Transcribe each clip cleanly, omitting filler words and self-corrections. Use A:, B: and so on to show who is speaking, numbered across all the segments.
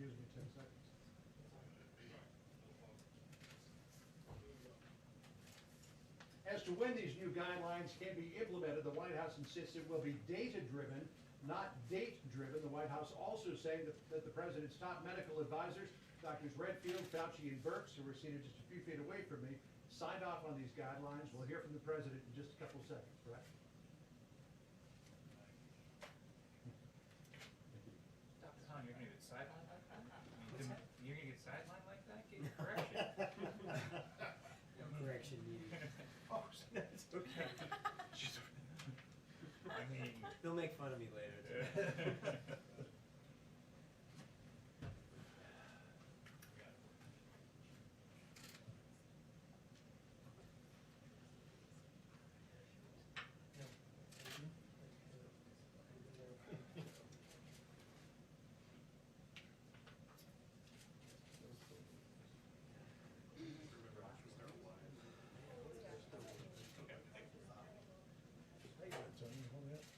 A: Excuse me 10 seconds. As to when these new guidelines can be implemented, the White House insists it will be data-driven, not date-driven. The White House also saying that the president's top medical advisors, Drs. Redfield, Fauci, and Birx, who are seated just a few feet away from me, signed off on these guidelines. We'll hear from the president in just a couple of seconds, correct?
B: Dr. Hahn, you're gonna get sidelined like that? You're gonna get sidelined like that? Get your correction.
C: No correction needed.
B: Oh, that's okay. I mean.
C: They'll make fun of me later.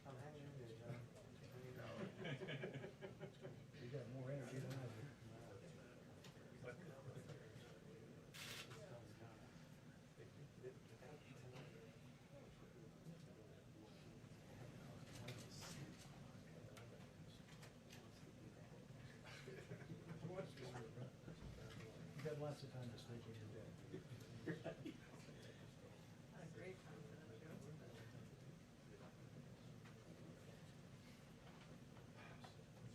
C: I'm hanging in there, John.
A: You got more energy than I do. You've got lots of time to sleep in your bed. That's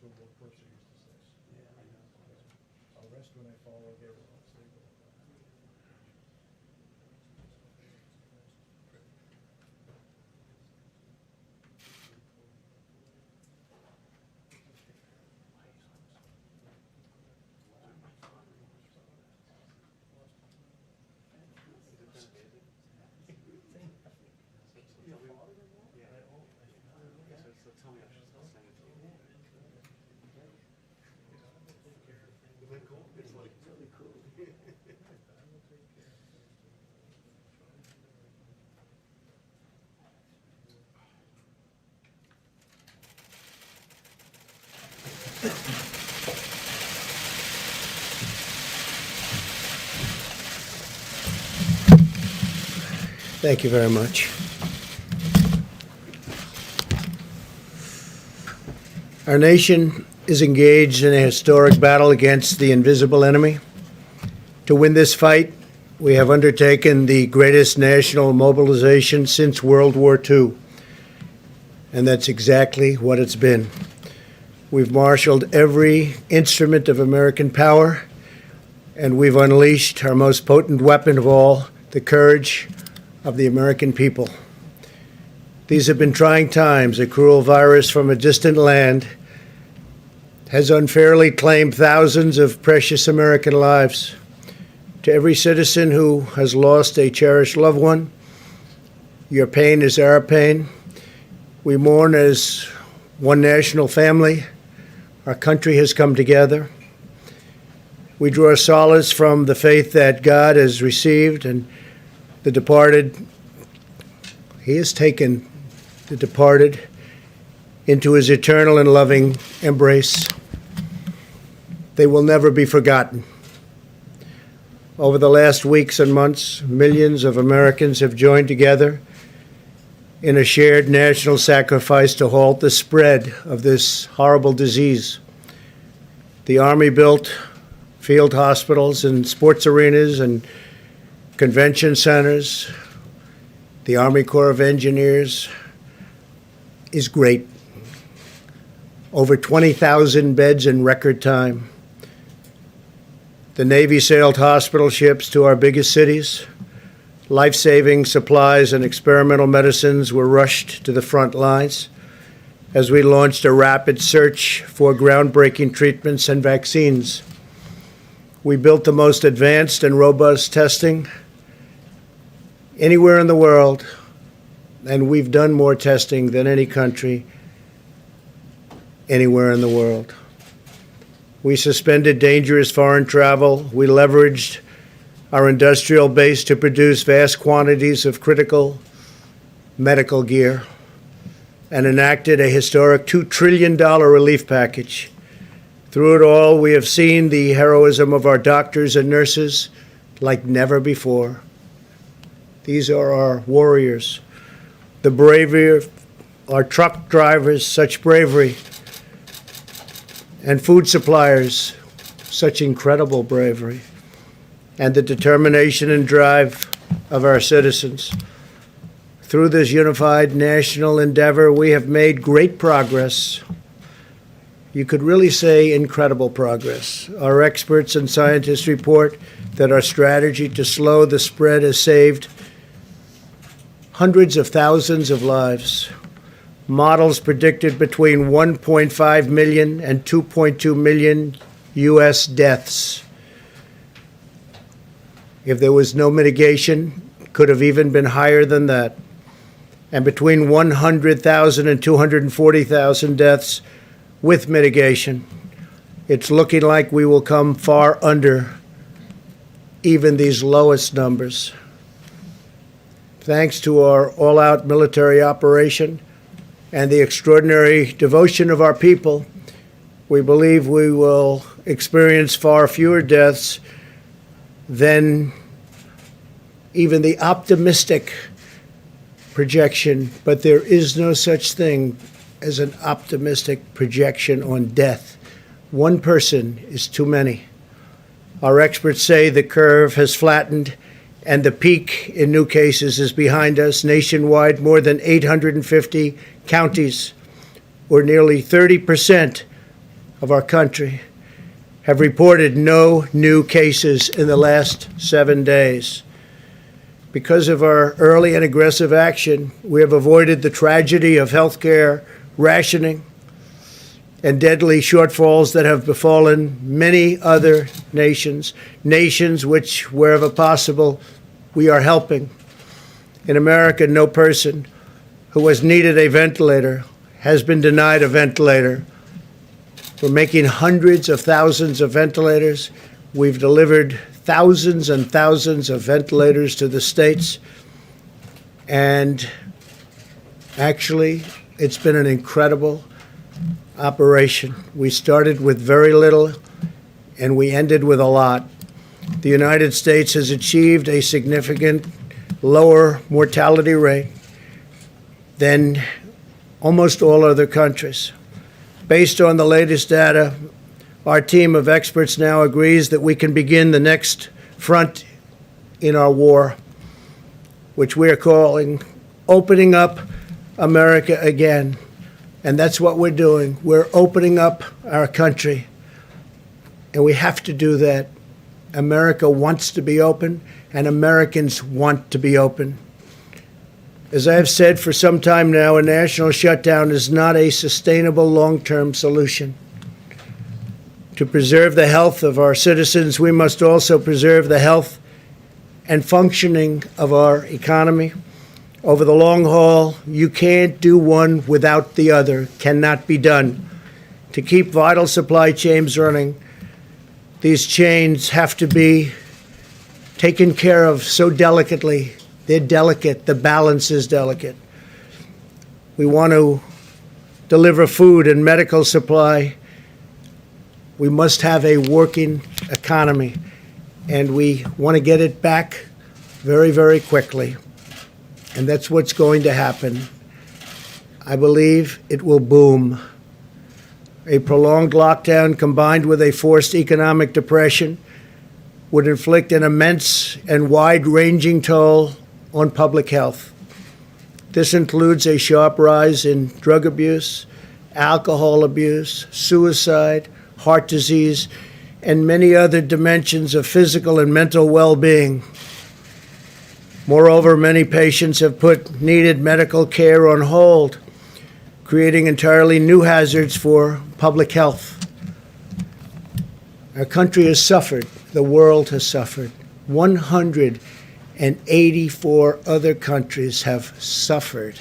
A: what Will Percy used to say.
C: Yeah, I know.
A: I'll rest when I fall over, I'll sleep when I fall.
C: So tell me, I'll send it to you. Isn't that cool? It's like really cool.
D: Thank you very much. Our nation is engaged in a historic battle against the invisible enemy. To win this fight, we have undertaken the greatest national mobilization since World War II. And that's exactly what it's been. We've marshaled every instrument of American power, and we've unleashed our most potent weapon of all, the courage of the American people. These have been trying times. A cruel virus from a distant land has unfairly claimed thousands of precious American lives. To every citizen who has lost a cherished loved one, your pain is our pain. We mourn as one national family. Our country has come together. We draw solace from the faith that God has received, and the departed, He has taken the departed into His eternal and loving embrace. They will never be forgotten. Over the last weeks and months, millions of Americans have joined together in a shared national sacrifice to halt the spread of this horrible disease. The Army built field hospitals and sports arenas and convention centers. The Army Corps of Engineers is great. Over 20,000 beds in record time. The Navy sailed hospital ships to our biggest cities. Life-saving supplies and experimental medicines were rushed to the front lines as we launched a rapid search for groundbreaking treatments and vaccines. We built the most advanced and robust testing anywhere in the world, and we've done more testing than any country anywhere in the world. We suspended dangerous foreign travel. We leveraged our industrial base to produce vast quantities of critical medical gear and enacted a historic $2 trillion relief package Through it all, we have seen the heroism of our doctors and nurses like never before. These are our warriors. The bravery of our truck drivers, such bravery, and food suppliers, such incredible bravery, and the determination and drive of our citizens. Through this unified national endeavor, we have made great progress. You could really say incredible progress. Our experts and scientists report that our strategy to slow the spread has saved hundreds of thousands of lives. Models predicted between 1.5 million and 2.2 million U.S. deaths. If there was no mitigation, could have even been higher than that. And between 100,000 and 240,000 deaths with mitigation. It's looking like we will come far under even these lowest numbers. Thanks to our all-out military operation and the extraordinary devotion of our people, we believe we will experience far fewer deaths than even the optimistic projection, but there is no such thing as an optimistic projection on death. One person is too many. Our experts say the curve has flattened and the peak in new cases is behind us. Nationwide, more than 850 counties, or nearly 30% of our country, have reported no new cases in the last 7 days. Because of our early and aggressive action, we have avoided the tragedy of healthcare rationing and deadly shortfalls that have befallen many other nations which, wherever possible, we are helping. In America, no person who has needed a ventilator has been denied a ventilator. We're making hundreds of thousands of ventilators. We've delivered thousands and thousands of ventilators to the states. And actually, it's been an incredible operation. We started with very little, and we ended with a lot. The United States has achieved a significant lower mortality rate than almost all other countries. Based on the latest data, our team of experts now agrees that we can begin the next front in our war, which we are calling Opening Up America Again. And that's what we're doing. We're opening up our country, and we have to do that. America wants to be open, and Americans want to be open. As I have said for some time now, a national shutdown is not a sustainable long-term solution. To preserve the health of our citizens, we must also preserve the health and functioning of our economy. Over the long haul, you can't do one without the other. Cannot be done. To keep vital supply chains running, these chains have to be taken care of so delicately. They're delicate. The balance is delicate. We want to deliver food and medical supply. We must have a working economy, and we want to get it back very, very quickly. And that's what's going to happen. I believe it will boom. A prolonged lockdown combined with a forced economic depression would inflict an immense and wide-ranging toll on public health. This includes a sharp rise in drug abuse, alcohol abuse, suicide, heart disease, and many other dimensions of physical and mental well-being. Moreover, many patients have put needed medical care on hold, creating entirely new hazards for public health. Our country has suffered. The world has suffered. 184 other countries have suffered.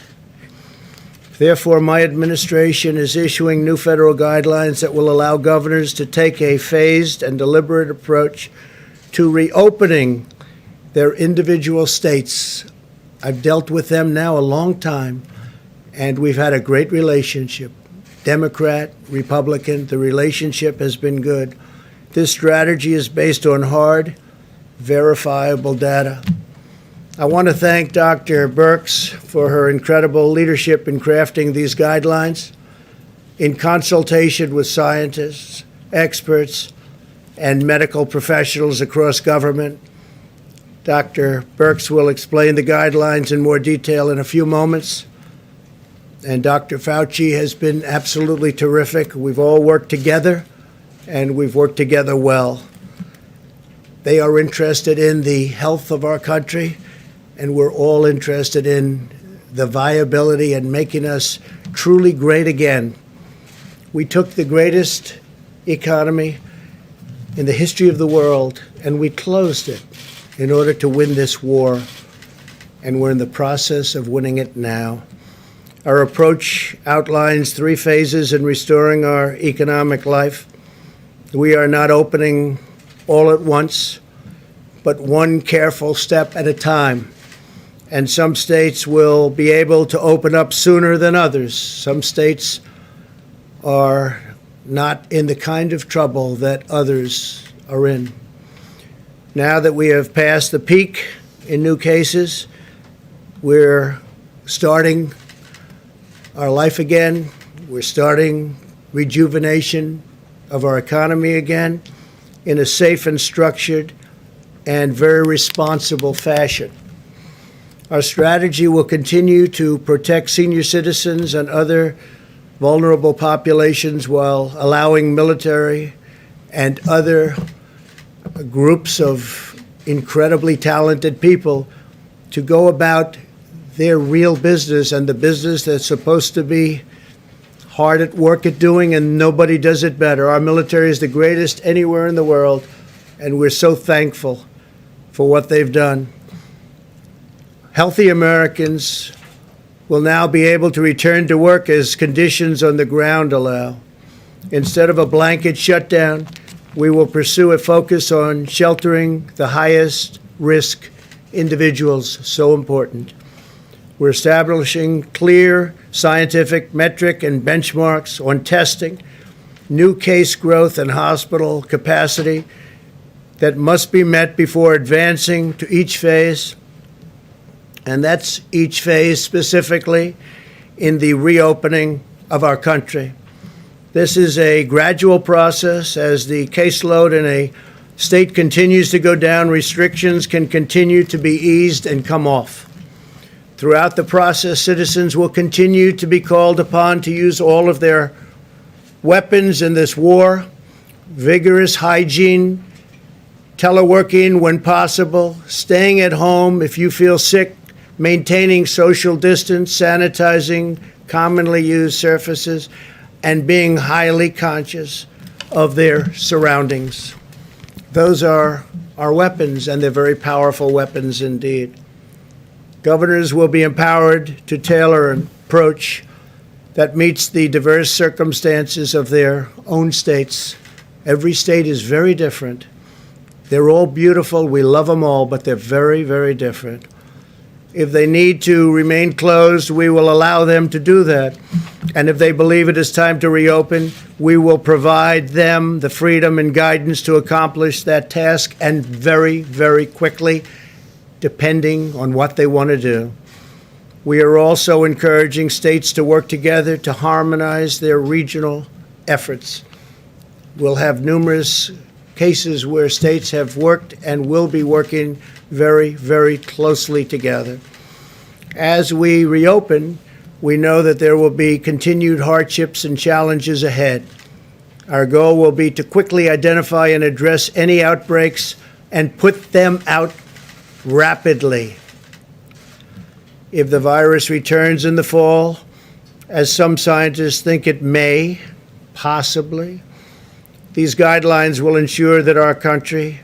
D: Therefore, my administration is issuing new federal guidelines that will allow governors to take a phased and deliberate approach to reopening their individual states. I've dealt with them now a long time, and we've had a great relationship. Democrat, Republican, the relationship has been good. This strategy is based on hard, verifiable data. I want to thank Dr. Birx for her incredible leadership in crafting these guidelines in consultation with scientists, experts, and medical professionals across government. Dr. Birx will explain the guidelines in more detail in a few moments. And Dr. Fauci has been absolutely terrific. We've all worked together, and we've worked together well. They are interested in the health of our country, and we're all interested in the viability and making us truly great again. We took the greatest economy in the history of the world, and we closed it in order to win this war, and we're in the process of winning it now. Our approach outlines 3 phases in restoring our economic life. We are not opening all at once, but one careful step at a time. And some states will be able to open up sooner than others. Some states are not in the kind of trouble that others are in. Now that we have passed the peak in new cases, we're starting our life again. We're starting rejuvenation of our economy again in a safe and structured and very responsible fashion. Our strategy will continue to protect senior citizens and other vulnerable populations while allowing military and other groups of incredibly talented people to go about their real business and the business that's supposed to be hard at work at doing, and nobody does it better. Our military is the greatest anywhere in the world, and we're so thankful for what they've done. Healthy Americans will now be able to return to work as conditions on the ground allow. Instead of a blanket shutdown, we will pursue a focus on sheltering the highest risk individuals, so important. We're establishing clear scientific metric and benchmarks on testing, new case growth and hospital capacity that must be met before advancing to each phase. And that's each phase specifically in the reopening of our country. This is a gradual process. As the caseload in a state continues to go down, restrictions can continue to be eased and come off. Throughout the process, citizens will continue to be called upon to use all of their weapons in this war: vigorous hygiene, teleworking when possible, staying at home if you feel sick, maintaining social distance, sanitizing commonly used surfaces, and being highly conscious of their surroundings. Those are our weapons, and they're very powerful weapons indeed. Governors will be empowered to tailor an approach that meets the diverse circumstances of their own states. Every state is very different. They're all beautiful. We love them all, but they're very, very different. If they need to remain closed, we will allow them to do that. And if they believe it is time to reopen, we will provide them the freedom and guidance to accomplish that task, and very, very quickly, depending on what they want to do. We are also encouraging states to work together to harmonize their regional efforts. We'll have numerous cases where states have worked and will be working very, very closely together. As we reopen, we know that there will be continued hardships and challenges ahead. Our goal will be to quickly identify and address any outbreaks and put them out rapidly. If the virus returns in the fall, as some scientists think it may, possibly, these guidelines will ensure that our country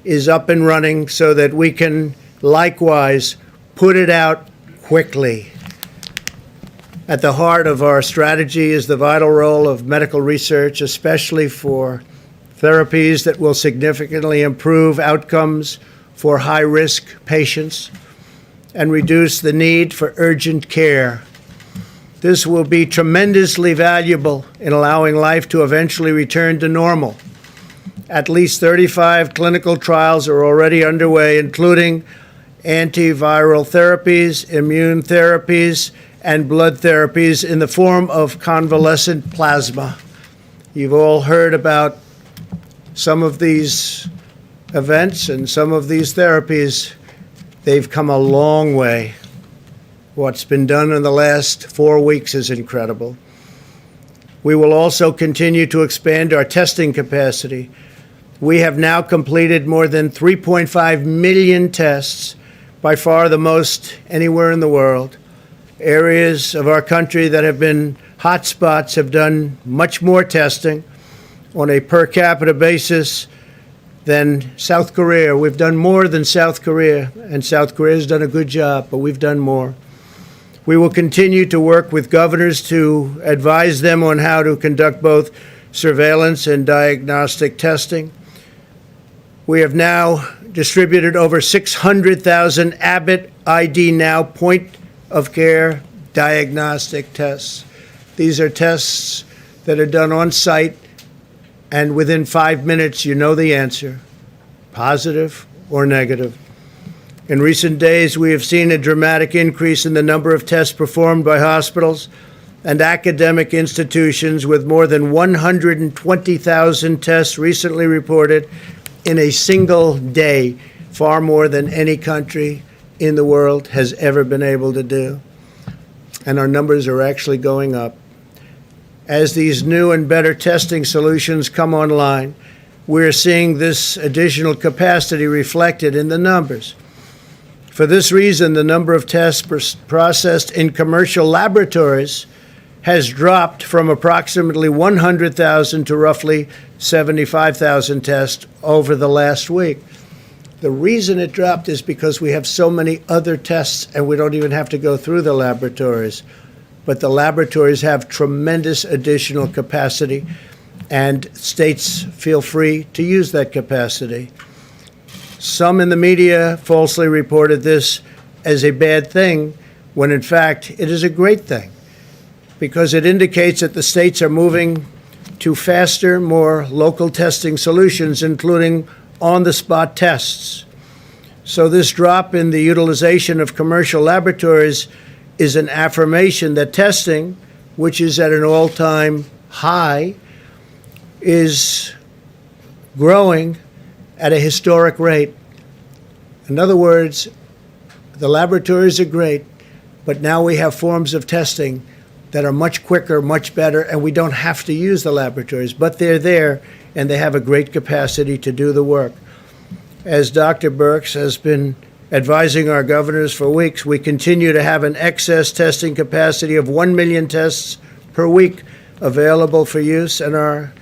D: is up and running so that we can likewise put it out quickly. At the heart of our strategy is the vital role of medical research, especially for therapies that will significantly improve outcomes for high-risk patients and reduce the need for urgent care. This will be tremendously valuable in allowing life to eventually return to normal. At least 35 clinical trials are already underway, including antiviral therapies, immune therapies, and blood therapies in the form of convalescent plasma. You've all heard about some of these events and some of these therapies. They've come a long way. What's been done in the last 4 weeks is incredible. We will also continue to expand our testing capacity. We have now completed more than 3.5 million tests, by far the most anywhere in the world. Areas of our country that have been hotspots have done much more testing on a per capita basis than South Korea. We've done more than South Korea, and South Korea has done a good job, but we've done more. We will continue to work with governors to advise them on how to conduct both surveillance and diagnostic testing. We have now distributed over 600,000 Abbott ID Now point-of-care diagnostic tests. These are tests that are done on site, and within 5 minutes you know the answer, positive or negative. In recent days, we have seen a dramatic increase in the number of tests performed by hospitals and academic institutions, with more than 120,000 tests recently reported in a single day, far more than any country in the world has ever been able to do. And our numbers are actually going up. As these new and better testing solutions come online, we're seeing this additional capacity reflected in the numbers. For this reason, the number of tests processed in commercial laboratories has dropped from approximately 100,000 to roughly 75,000 tests over the last week. The reason it dropped is because we have so many other tests and we don't even have to go through the laboratories. But the laboratories have tremendous additional capacity, and states feel free to use that capacity. Some in the media falsely reported this as a bad thing, when in fact it is a great thing, because it indicates that the states are moving to faster, more local testing solutions, including on-the-spot tests. So this drop in the utilization of commercial laboratories is an affirmation that testing, which is at an all-time high, is growing at a historic rate. In other words, the laboratories are great, but now we have forms of testing that are much quicker, much better, and we don't have to use the laboratories, but they're there, and they have a great capacity to do the work. As Dr. Birx has been advising our governors for weeks, we continue to have an excess testing capacity of 1 million tests per week available for use, and our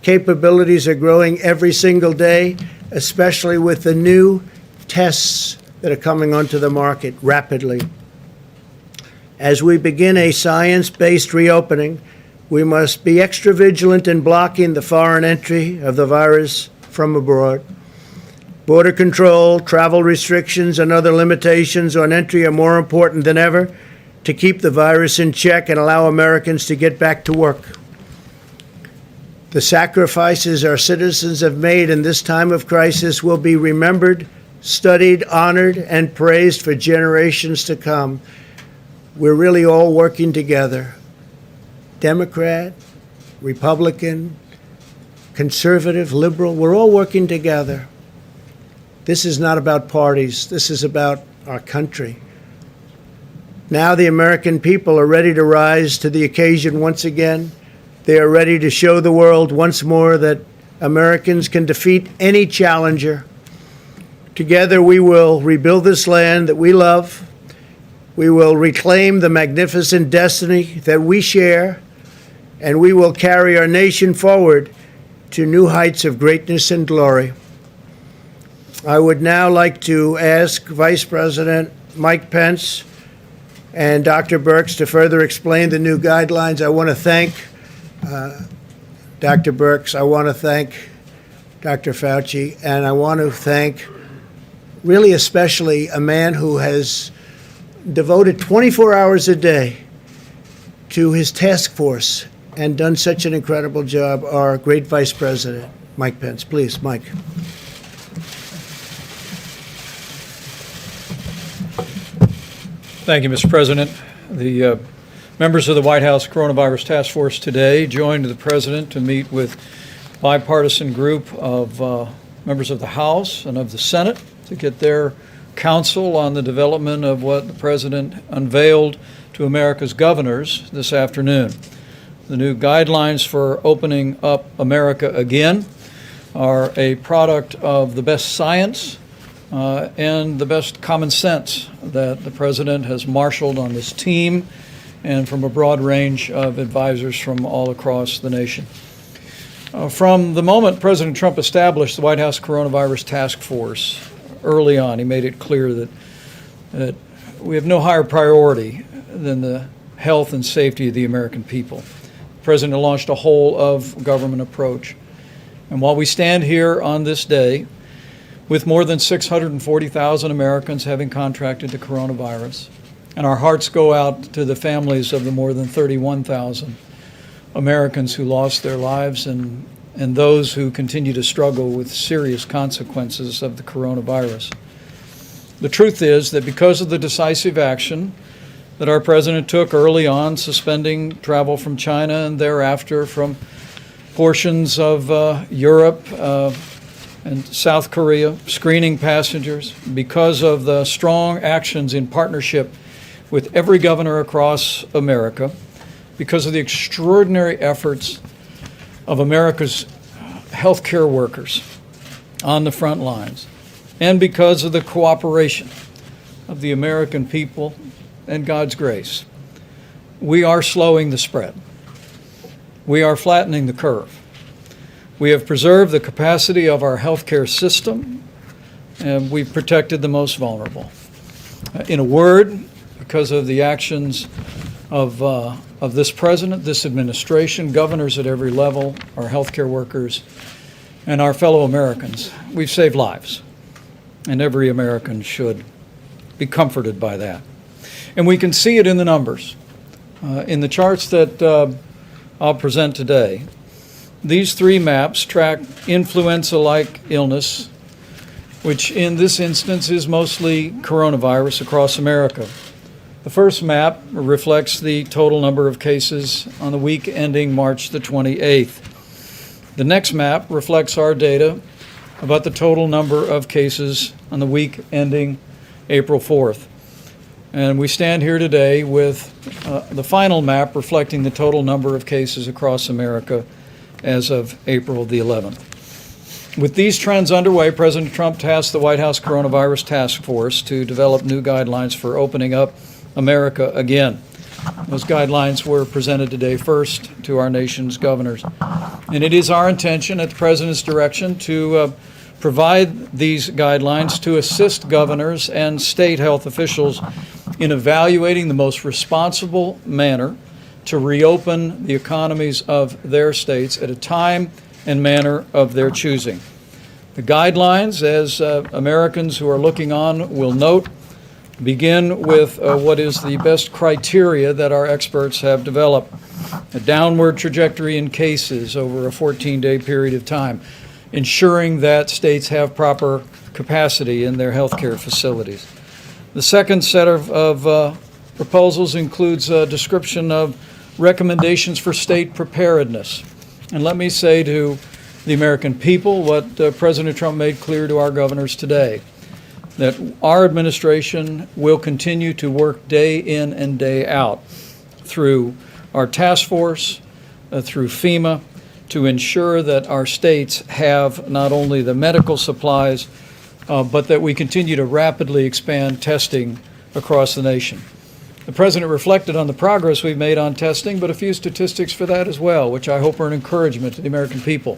D: capabilities are growing every single day, especially with the new tests that are coming onto the market rapidly. As we begin a science-based reopening, we must be extra vigilant in blocking the foreign entry of the virus from abroad. Border control, travel restrictions, and other limitations on entry are more important than ever to keep the virus in check and allow Americans to get back to work. The sacrifices our citizens have made in this time of crisis will be remembered, studied, honored, and praised for generations to come. We're really all working together. Democrat, Republican, conservative, liberal, we're all working together. This is not about parties. This is about our country. Now the American people are ready to rise to the occasion once again. They are ready to show the world once more that Americans can defeat any challenger. Together we will rebuild this land that we love. We will reclaim the magnificent destiny that we share, and we will carry our nation forward to new heights of greatness and glory. I would now like to ask Vice President Mike Pence and Dr. Birx to further explain the new guidelines. I want to thank Dr. Birx. I want to thank Dr. Fauci, and I want to thank really especially a man who has devoted 24 hours a day to his task force and done such an incredible job, our great Vice President, Mike Pence. Please, Mike.
E: Thank you, Mr. President. The members of the White House Coronavirus Task Force today joined the President to meet with a bipartisan group of members of the House and of the Senate to get their counsel on the development of what the President unveiled to America's governors this afternoon. The new guidelines for opening up America again are a product of the best science and the best common sense that the President has marshaled on this team and from a broad range of advisors from all across the nation. From the moment President Trump established the White House Coronavirus Task Force early on, he made it clear that we have no higher priority than the health and safety of the American people. The President launched a whole of government approach. And while we stand here on this day with more than 640,000 Americans having contracted the coronavirus, and our hearts go out to the families of the more than 31,000 Americans who lost their lives and those who continue to struggle with serious consequences of the coronavirus. The truth is that because of the decisive action that our President took early on, suspending travel from China and thereafter from portions of Europe and South Korea, screening passengers, because of the strong actions in partnership with every governor across America, because of the extraordinary efforts of America's healthcare workers on the front lines, and because of the cooperation of the American people and God's grace, we are slowing the spread. We are flattening the curve. We have preserved the capacity of our healthcare system, and we've protected the most vulnerable. In a word, because of the actions of this president, this administration, governors at every level, our healthcare workers, and our fellow Americans, we've saved lives, and every American should be comforted by that. And we can see it in the numbers. In the charts that I'll present today, these three maps track influenza-like illness, which in this instance is mostly coronavirus across America. The first map reflects the total number of cases on the week ending March the 28th. The next map reflects our data about the total number of cases on the week ending April 4th. And we stand here today with the final map reflecting the total number of cases across America as of April the 11th. With these trends underway, President Trump tasked the White House Coronavirus Task Force to develop new guidelines for opening up America again. Those guidelines were presented today first to our nation's governors. And it is our intention, at the President's direction, to provide these guidelines to assist governors and state health officials in evaluating the most responsible manner to reopen the economies of their states at a time and manner of their choosing. The guidelines, as Americans who are looking on will note, begin with what is the best criteria that our experts have developed: a downward trajectory in cases over a 14-day period of time, ensuring that states have proper capacity in their healthcare facilities. The second set of proposals includes a description of recommendations for state preparedness. And let me say to the American people what President Trump made clear to our governors today, that our administration will continue to work day in and day out through our task force, through FEMA, to ensure that our states have not only the medical supplies, but that we continue to rapidly expand testing across the nation. The President reflected on the progress we've made on testing, but a few statistics for that as well, which I hope are an encouragement to the American people.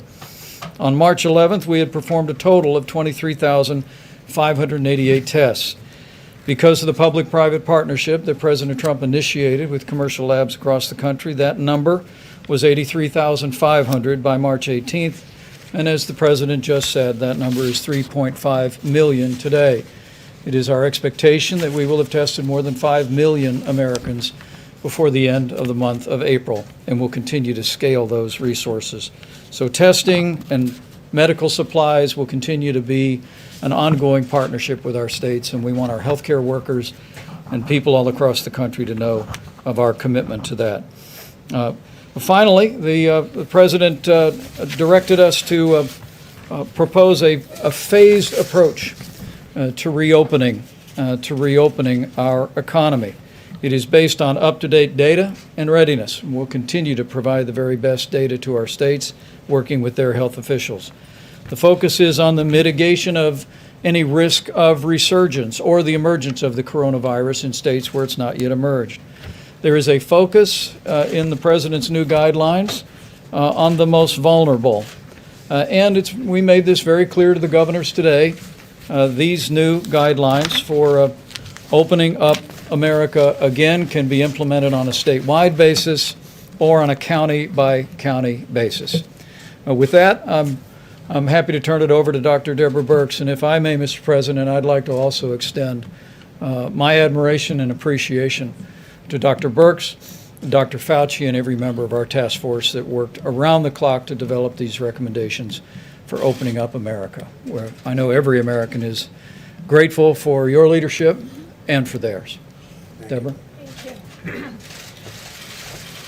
E: On March 11th, we had performed a total of 23,588 tests. Because of the public-private partnership that President Trump initiated with commercial labs across the country, that number was 83,500 by March 18th. And as the President just said, that number is 3.5 million today. It is our expectation that we will have tested more than 5 million Americans before the end of the month of April, and we'll continue to scale those resources. So testing and medical supplies will continue to be an ongoing partnership with our states, and we want our healthcare workers and people all across the country to know of our commitment to that. Finally, the President directed us to propose a phased approach to reopening our economy. It is based on up-to-date data and readiness, and we'll continue to provide the very best data to our states, working with their health officials. The focus is on the mitigation of any risk of resurgence or the emergence of the coronavirus in states where it's not yet emerged. There is a focus in the President's new guidelines on the most vulnerable. And we made this very clear to the governors today. These new guidelines for opening up America again can be implemented on a statewide basis or on a county-by-county basis. With that, I'm happy to turn it over to Dr. Deborah Birx. And if I may, Mr. President, I'd like to also extend my admiration and appreciation to Dr. Birx, Dr. Fauci, and every member of our task force that worked around the clock to develop these recommendations for opening up America, where I know every American is grateful for your leadership and for theirs. Deborah?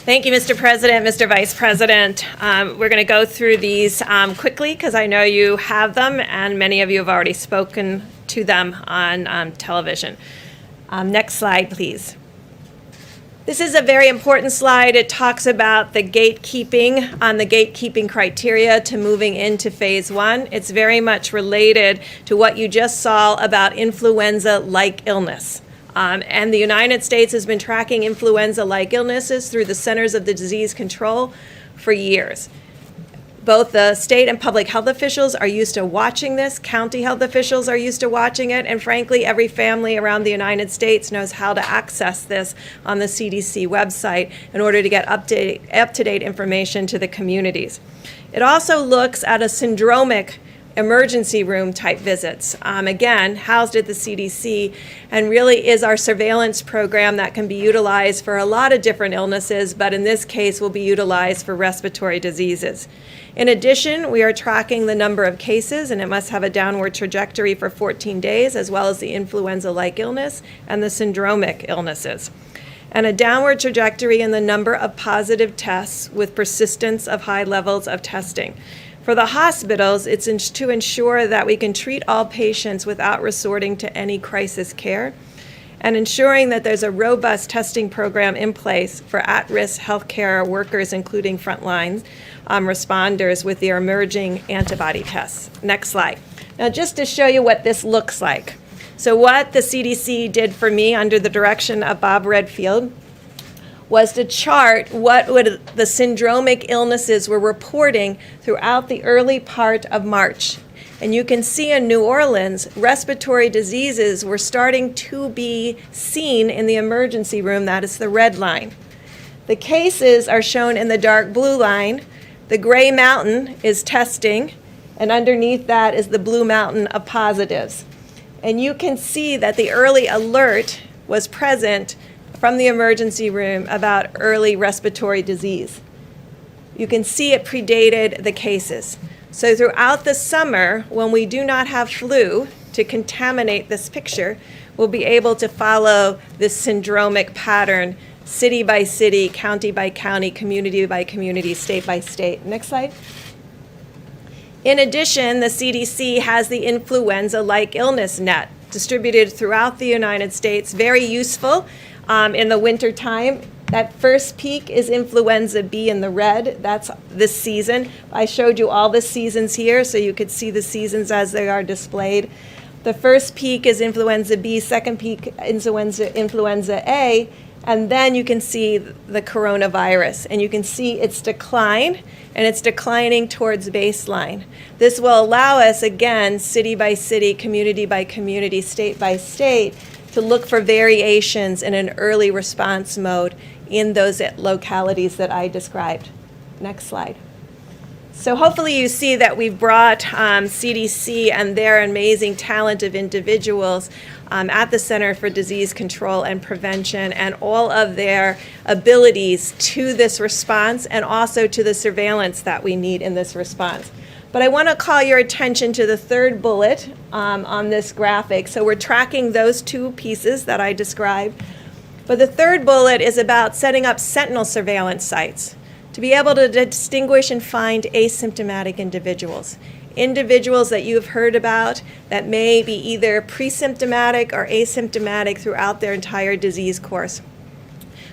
F: Thank you, Mr. President, Mr. Vice President. We're going to go through these quickly because I know you have them and many of you have already spoken to them on television. Next slide, please. This is a very important slide. It talks about the gatekeeping criteria to moving into phase one. It's very much related to what you just saw about influenza-like illness. And the United States has been tracking influenza-like illnesses through the Centers of Disease Control for years. Both the state and public health officials are used to watching this, county health officials are used to watching it, and frankly, every family around the United States knows how to access this on the CDC website in order to get up-to-date information to the communities. It also looks at a syndromic emergency room type visits, again, housed at the CDC, and really is our surveillance program that can be utilized for a lot of different illnesses, but in this case will be utilized for respiratory diseases. In addition, we are tracking the number of cases, and it must have a downward trajectory for 14 days, as well as the influenza-like illness and the syndromic illnesses, and a downward trajectory in the number of positive tests with persistence of high levels of testing. For the hospitals, it's to ensure that we can treat all patients without resorting to any crisis care, and ensuring that there's a robust testing program in place for at-risk healthcare workers, including frontline responders with their emerging antibody tests. Next slide. Now, just to show you what this looks like. So what the CDC did for me under the direction of Bob Redfield was to chart what the syndromic illnesses were reporting throughout the early part of March. And you can see in New Orleans, respiratory diseases were starting to be seen in the emergency room. That is the red line. The cases are shown in the dark blue line. The gray mountain is testing, and underneath that is the blue mountain of positives. And you can see that the early alert was present from the emergency room about early respiratory disease. You can see it predated the cases. So throughout the summer, when we do not have flu to contaminate this picture, we'll be able to follow this syndromic pattern, city by city, county by county, community by community, state by state. Next slide. In addition, the CDC has the influenza-like illness net distributed throughout the United States, very useful in the winter time. That first peak is influenza B in the red. That's this season. I showed you all the seasons here, so you could see the seasons as they are displayed. The first peak is influenza B, second peak influenza A, and then you can see the coronavirus. And you can see its decline, and it's declining towards baseline. This will allow us, again, city by city, community by community, state by state, to look for variations in an early response mode in those localities that I described. Next slide. So hopefully you see that we've brought CDC and their amazing talent of individuals at the Center for Disease Control and Prevention, and all of their abilities to this response and also to the surveillance that we need in this response. But I want to call your attention to the third bullet on this graphic. So we're tracking those two pieces that I described. But the third bullet is about setting up sentinel surveillance sites to be able to distinguish and find asymptomatic individuals. Individuals that you've heard about that may be either pre-symptomatic or asymptomatic throughout their entire disease course.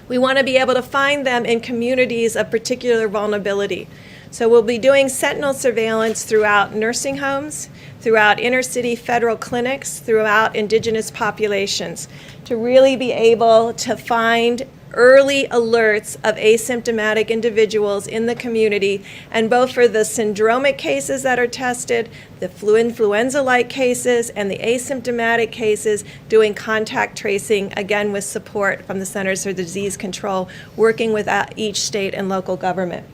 F: We want to be able to find them in communities of particular vulnerability. So we'll be doing sentinel surveillance throughout nursing homes, throughout inner city federal clinics, throughout indigenous populations, to really be able to find early alerts of asymptomatic individuals in the community, and both for the syndromic cases that are tested, the influenza-like cases, and the asymptomatic cases, doing contact tracing, again with support from the Centers for Disease Control, working with each state and local government.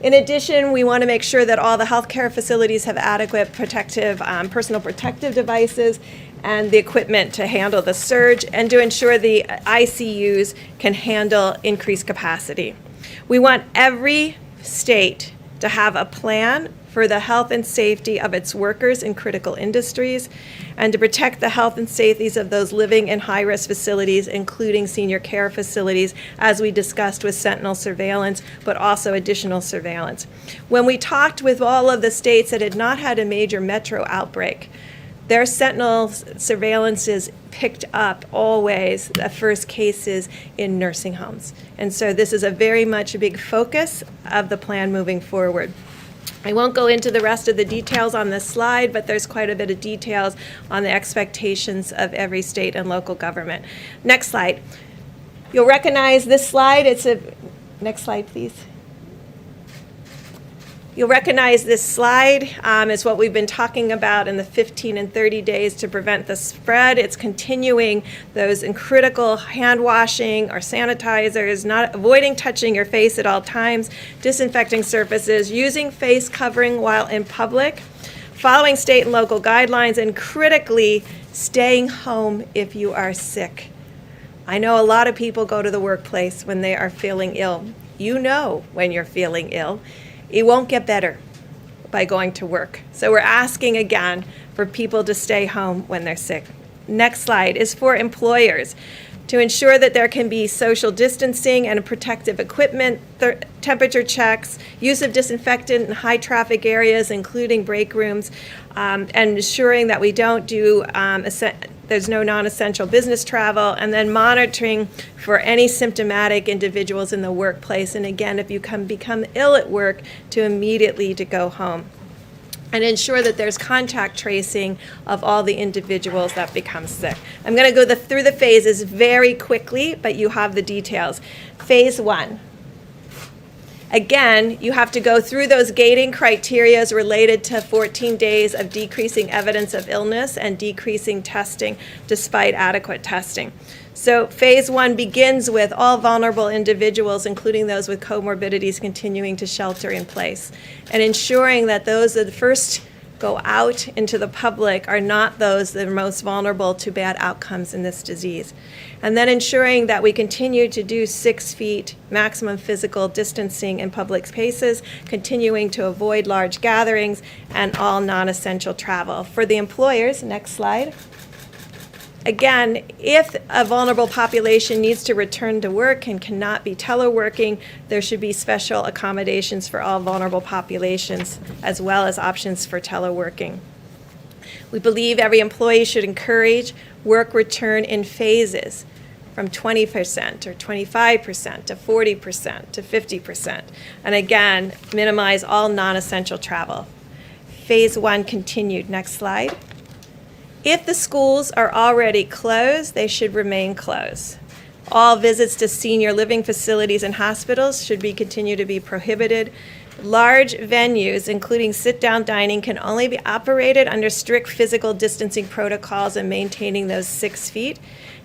F: In addition, we want to make sure that all the healthcare facilities have adequate personal protective devices and the equipment to handle the surge, and to ensure the ICUs can handle increased capacity. We want every state to have a plan for the health and safety of its workers in critical industries, and to protect the health and safety of those living in high-risk facilities, including senior care facilities, as we discussed with sentinel surveillance, but also additional surveillance. When we talked with all of the states that had not had a major metro outbreak, their sentinel surveillances picked up always the first cases in nursing homes. And so this is a very much a big focus of the plan moving forward. I won't go into the rest of the details on this slide, but there's quite a bit of details on the expectations of every state and local government. Next slide. You'll recognize this slide. Next slide, please. You'll recognize this slide. It's what we've been talking about in the 15 and 30 days to prevent the spread. It's continuing those critical hand washing or sanitizers, not avoiding touching your face at all times, disinfecting surfaces, using face covering while in public, following state and local guidelines, and critically, staying home if you are sick. I know a lot of people go to the workplace when they are feeling ill. You know when you're feeling ill. It won't get better by going to work. So we're asking again for people to stay home when they're sick. Next slide is for employers to ensure that there can be social distancing and protective equipment, temperature checks, use of disinfectant in high traffic areas, including break rooms, and ensuring that we don't do there's no non-essential business travel, and then monitoring for any symptomatic individuals in the workplace. And again, if you become ill at work, to immediately to go home. And ensure that there's contact tracing of all the individuals that become sick. I'm going to go through the phases very quickly, but you have the details. Phase 1. Again, you have to go through those gating criteria related to 14 days of decreasing evidence of illness and decreasing testing despite adequate testing. So phase 1 begins with all vulnerable individuals, including those with comorbidities, continuing to shelter in place, and ensuring that those that first go out into the public are not those that are most vulnerable to bad outcomes in this disease. And then ensuring that we continue to do 6 feet maximum physical distancing in public spaces, continuing to avoid large gatherings, and all non-essential travel. For the employers, next slide. Again, if a vulnerable population needs to return to work and cannot be teleworking, there should be special accommodations for all vulnerable populations, as well as options for teleworking. We believe every employee should encourage work return in phases, from 20% or 25% to 40% to 50%. And again, minimize all non-essential travel. Phase 1 continued. Next slide. If the schools are already closed, they should remain closed. All visits to senior living facilities and hospitals should continue to be prohibited. Large venues, including sit-down dining, can only be operated under strict physical distancing protocols and maintaining those 6 feet.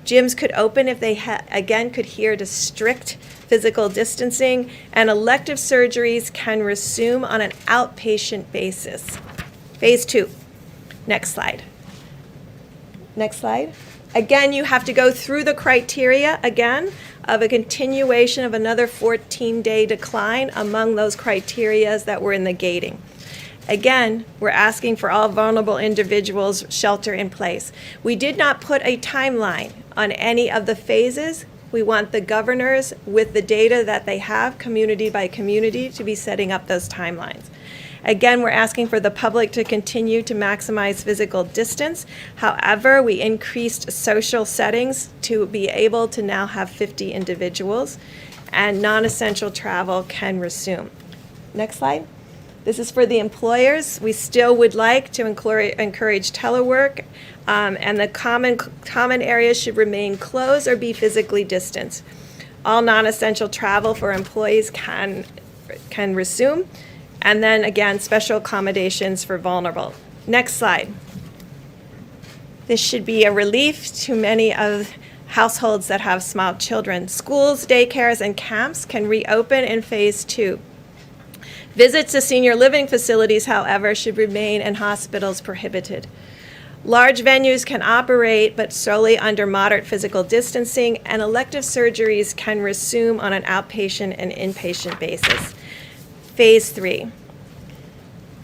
F: Gyms could open if they, again, could adhere to strict physical distancing, and elective surgeries can resume on an outpatient basis. Phase 2. Next slide. Next slide. Again, you have to go through the criteria again of a continuation of another 14-day decline among those criterias that were in the gating. Again, we're asking for all vulnerable individuals shelter in place. We did not put a timeline on any of the phases. We want the governors, with the data that they have, community by community, to be setting up those timelines. Again, we're asking for the public to continue to maximize physical distance. However, we increased social settings to be able to now have 50 individuals, and non-essential travel can resume. Next slide. This is for the employers. We still would like to encourage telework, and the common areas should remain closed or be physically distanced. All non-essential travel for employees can resume. And then again, special accommodations for vulnerable. Next slide. This should be a relief to many of households that have small children. Schools, daycares, and camps can reopen in phase 2. Visits to senior living facilities, however, should remain in hospitals prohibited. Large venues can operate, but solely under moderate physical distancing, and elective surgeries can resume on an outpatient and inpatient basis. Phase 3.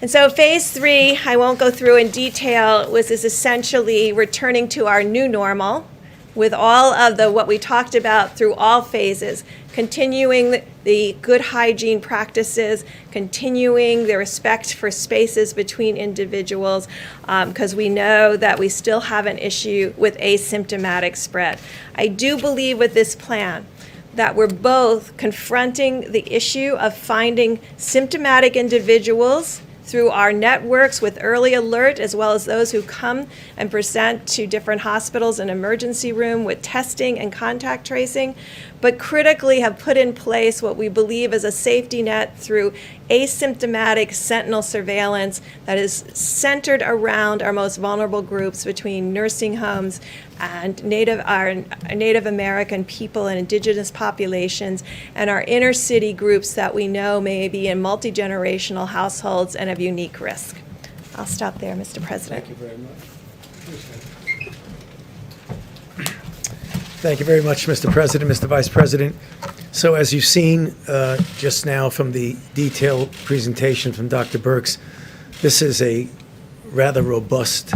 F: And so phase 3, I won't go through in detail, is essentially returning to our new normal with all of what we talked about through all phases, continuing the good hygiene practices, continuing the respect for spaces between individuals, because we know that we still have an issue with asymptomatic spread. I do believe with this plan that we're both confronting the issue of finding symptomatic individuals through our networks with early alert, as well as those who come and present to different hospitals and emergency room with testing and contact tracing, but critically have put in place what we believe is a safety net through asymptomatic sentinel surveillance that is centered around our most vulnerable groups between nursing homes and our Native American people and indigenous populations, and our inner city groups that we know may be in multi-generational households and of unique risk. I'll stop there, Mr. President.
D: Thank you very much. Thank you very much, Mr. President, Mr. Vice President. So as you've seen just now from the detailed presentation from Dr. Birx, this is a rather robust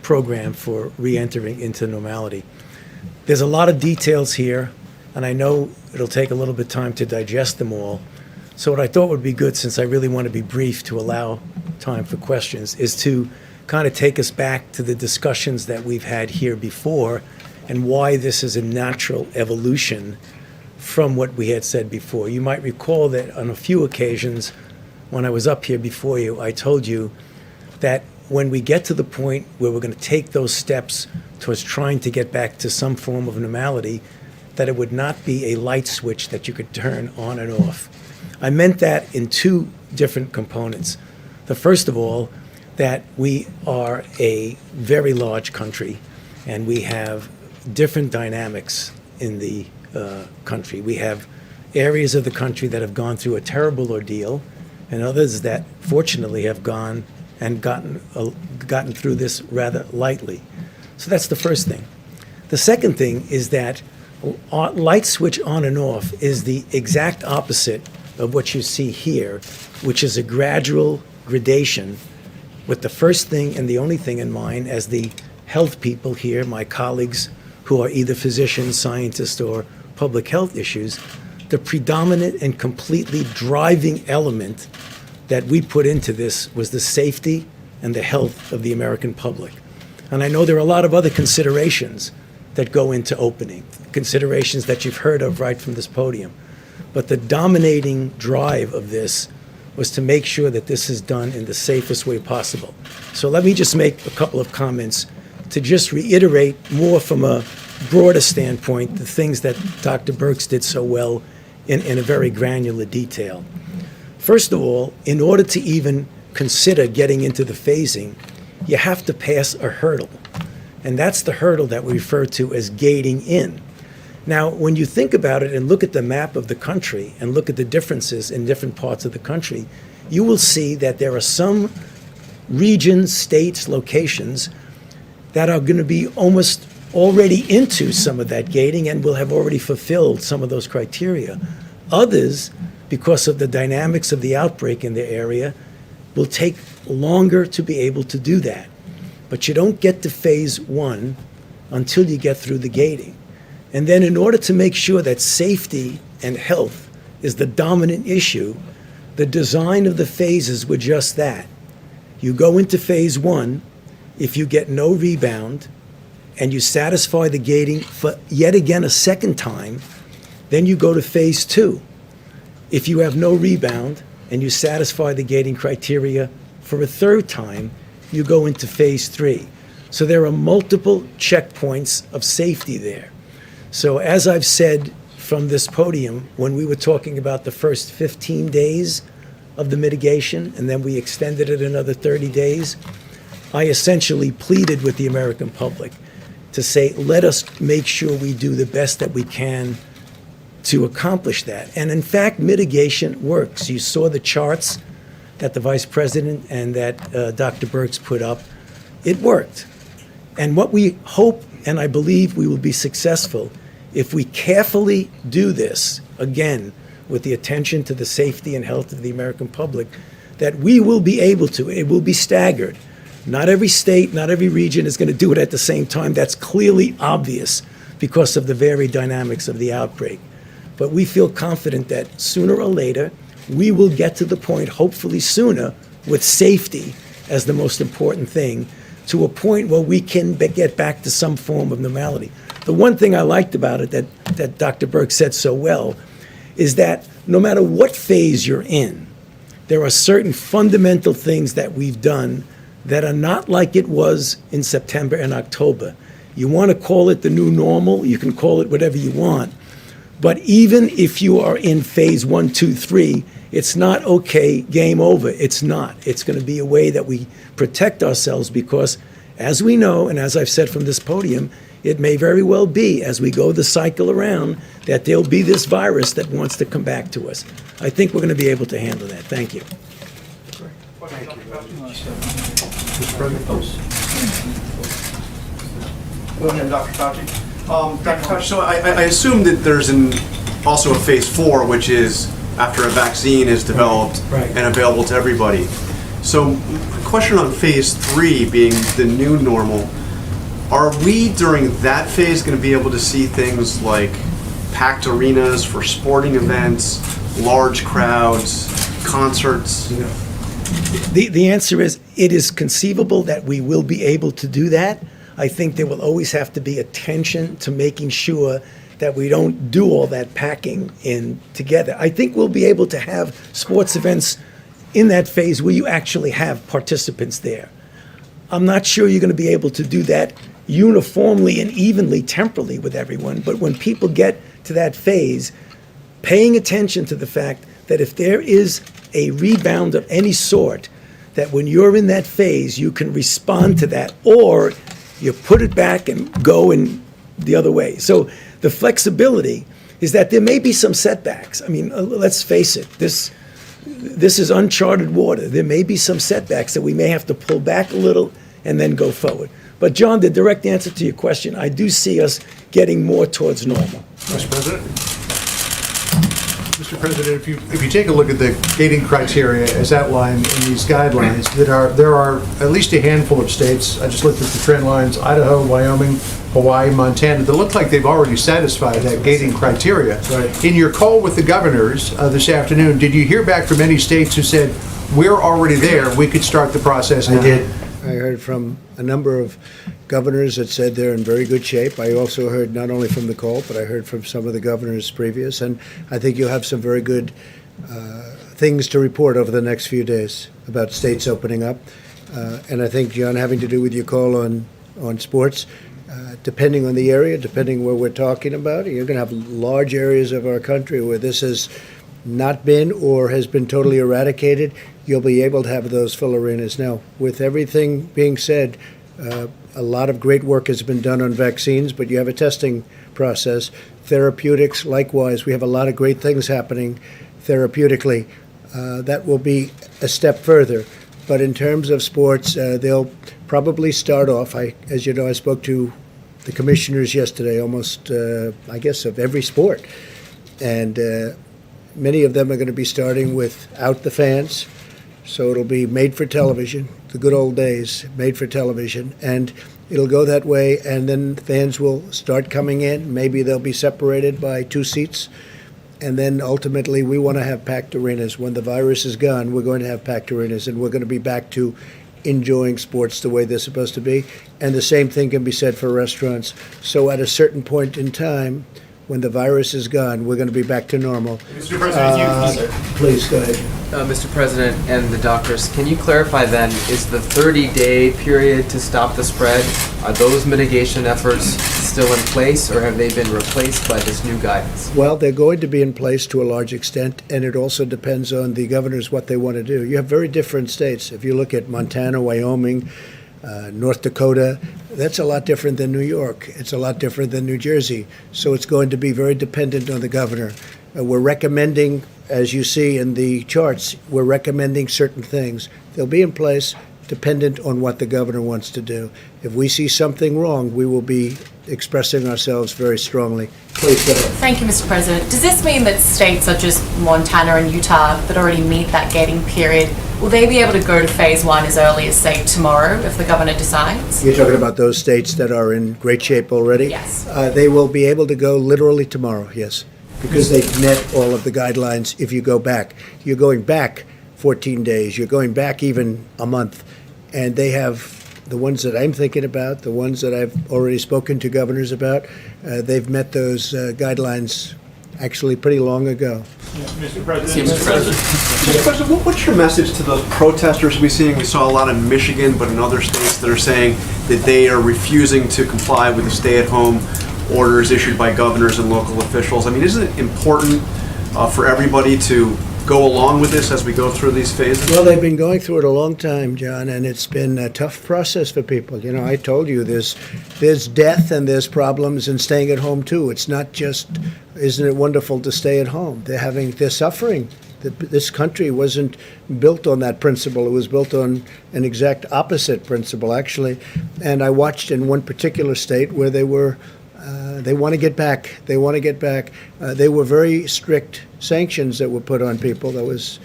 D: program for re-entering into normality. There's a lot of details here, and I know it'll take a little bit of time to digest them all. So what I thought would be good, since I really want to be brief to allow time for questions, is to kind of take us back to the discussions that we've had here before and why this is a natural evolution from what we had said before. You might recall that on a few occasions when I was up here before you, I told you that when we get to the point where we're going to take those steps towards trying to get back to some form of normality, that it would not be a light switch that you could turn on and off. I meant that in two different components. The first of all, that we are a very large country and we have different dynamics in the country. We have areas of the country that have gone through a terrible ordeal and others that fortunately have gone and gotten through this rather lightly. So that's the first thing. The second thing is that light switch on and off is the exact opposite of what you see here, which is a gradual gradation with the first thing and the only thing in mind as the health people here, my colleagues who are either physicians, scientists, or public health issues, the predominant and completely driving element that we put into this was the safety and the health of the American public. And I know there are a lot of other considerations that go into opening, considerations that you've heard of right from this podium. But the dominating drive of this was to make sure that this is done in the safest way possible. So let me just make a couple of comments to just reiterate more from a broader standpoint the things that Dr. Birx did so well in a very granular detail. First of all, in order to even consider getting into the phasing, you have to pass a hurdle. And that's the hurdle that we refer to as gating in. Now, when you think about it and look at the map of the country and look at the differences in different parts of the country, you will see that there are some regions, states, locations that are going to be almost
G: already into some of that gating and will have already fulfilled some of those criteria. Others, because of the dynamics of the outbreak in the area, will take longer to be able to do that. But you don't get to phase one until you get through the gating. And then in order to make sure that safety and health is the dominant issue, the design of the phases were just that. You go into phase one, if you get no rebound, and you satisfy the gating for yet again a second time, then you go to phase two. If you have no rebound and you satisfy the gating criteria for a third time, you go into phase three. So there are multiple checkpoints of safety there. So as I've said from this podium, when we were talking about the first 15 days of the mitigation, and then we extended it another 30 days, I essentially pleaded with the American public to say, let us make sure we do the best that we can to accomplish that. And in fact, mitigation works. You saw the charts that the Vice President and that Dr. Birx put up. It worked. And what we hope, and I believe we will be successful, if we carefully do this, again, with the attention to the safety and health of the American public, that we will be able to, it will be staggered. Not every state, not every region is going to do it at the same time. That's clearly obvious because of the varied dynamics of the outbreak. But we feel confident that sooner or later, we will get to the point, hopefully sooner, with safety as the most important thing, to a point where we can get back to some form of normality. The one thing I liked about it that Dr. Birx said so well is that no matter what phase you're in, there are certain fundamental things that we've done that are not like it was in September and October. You want to call it the new normal, you can call it whatever you want. But even if you are in phase 1, 2, 3, it's not okay, game over. It's not. It's going to be a way that we protect ourselves because, as we know, and as I've said from this podium, it may very well be, as we go the cycle around, that there'll be this virus that wants to come back to us. I think we're going to be able to handle that. Thank you.
C: Mr. President. Go ahead, Dr. Fauci. Dr. Fauci, so I assume that there's also a phase 4, which is after a vaccine is developed
G: Right.
C: and available to everybody. So, question on phase 3 being the new normal. Are we, during that phase, going to be able to see things like packed arenas for sporting events, large crowds, concerts?
G: The answer is, it is conceivable that we will be able to do that. I think there will always have to be attention to making sure that we don't do all that packing in together. I think we'll be able to have sports events in that phase where you actually have participants there. I'm not sure you're going to be able to do that uniformly and evenly temporally with everyone, but when people get to that phase, paying attention to the fact that if there is a rebound of any sort, that when you're in that phase, you can respond to that, or you put it back and go in the other way. So the flexibility is that there may be some setbacks. I mean, let's face it, this is uncharted water. There may be some setbacks that we may have to pull back a little and then go forward. But John, the direct answer to your question, I do see us getting more towards normal.
A: Mr. President? Mr. President, if you take a look at the gating criteria as outlined in these guidelines, there are at least a handful of states, I just looked at the trend lines, Idaho, Wyoming, Hawaii, Montana, that look like they've already satisfied that gating criteria.
G: Right.
A: In your call with the governors this afternoon, did you hear back from any states who said, we're already there, we could start the process now?
D: I did. I heard from a number of governors that said they're in very good shape. I also heard not only from the call, but I heard from some of the governors previous, and I think you'll have some very good things to report over the next few days about states opening up. And I think, John, having to do with your call on sports, depending on the area, depending where we're talking about, you're going to have large areas of our country where this has not been or has been totally eradicated. You'll be able to have those full arenas. Now, with everything being said, a lot of great work has been done on vaccines, but you have a testing process. Therapeutics, likewise, we have a lot of great things happening therapeutically. That will be a step further. But in terms of sports, they'll probably start off, as you know, I spoke to the commissioners yesterday, almost, I guess, of every sport. And many of them are going to be starting without the fans. So it'll be made for television, the good old days, made for television. And it'll go that way, and then fans will start coming in. Maybe they'll be separated by 2 seats. And then ultimately, we want to have packed arenas. When the virus is gone, we're going to have packed arenas, and we're going to be back to enjoying sports the way they're supposed to be. And the same thing can be said for restaurants. So at a certain point in time, when the virus is gone, we're going to be back to normal.
C: Mr. President,
D: Please, go ahead.
H: Mr. President and the doctors, can you clarify then, is the 30-day period to stop the spread, are those mitigation efforts still in place, or have they been replaced by this new guidance?
D: Well, they're going to be in place to a large extent, and it also depends on the governors what they want to do. You have very different states. If you look at Montana, Wyoming, North Dakota, that's a lot different than New York. It's a lot different than New Jersey. So it's going to be very dependent on the governor. We're recommending, as you see in the charts, we're recommending certain things. They'll be in place dependent on what the governor wants to do. If we see something wrong, we will be expressing ourselves very strongly. Please go ahead.
I: Thank you, Mr. President. Does this mean that states such as Montana and Utah that already meet that gating period, will they be able to go to phase 1 as early as, say, tomorrow if the governor decides?
D: You're talking about those states that are in great shape already?
I: Yes.
D: They will be able to go literally tomorrow, yes, because they've met all of the guidelines if you go back. You're going back 14 days, you're going back even a month, and they have the ones that I'm thinking about, the ones that I've already spoken to governors about, they've met those guidelines actually pretty long ago.
A: Mr. President.
C: Mr. President, what's your message to those protesters we saw a lot in Michigan, but in other states that are saying that they are refusing to comply with the stay-at-home orders issued by governors and local officials? I mean, isn't it important for everybody to go along with this as we go through these phases?
D: Well, they've been going through it a long time, John, and it's been a tough process for people. You know, I told you there's death and there's problems in staying at home too. It's not just, isn't it wonderful to stay at home? They're suffering. This country wasn't built on that principle. It was built on an exact opposite principle, actually. And I watched in one particular state where they want to get back. They want to get back. They were very strict sanctions that were put on people. That was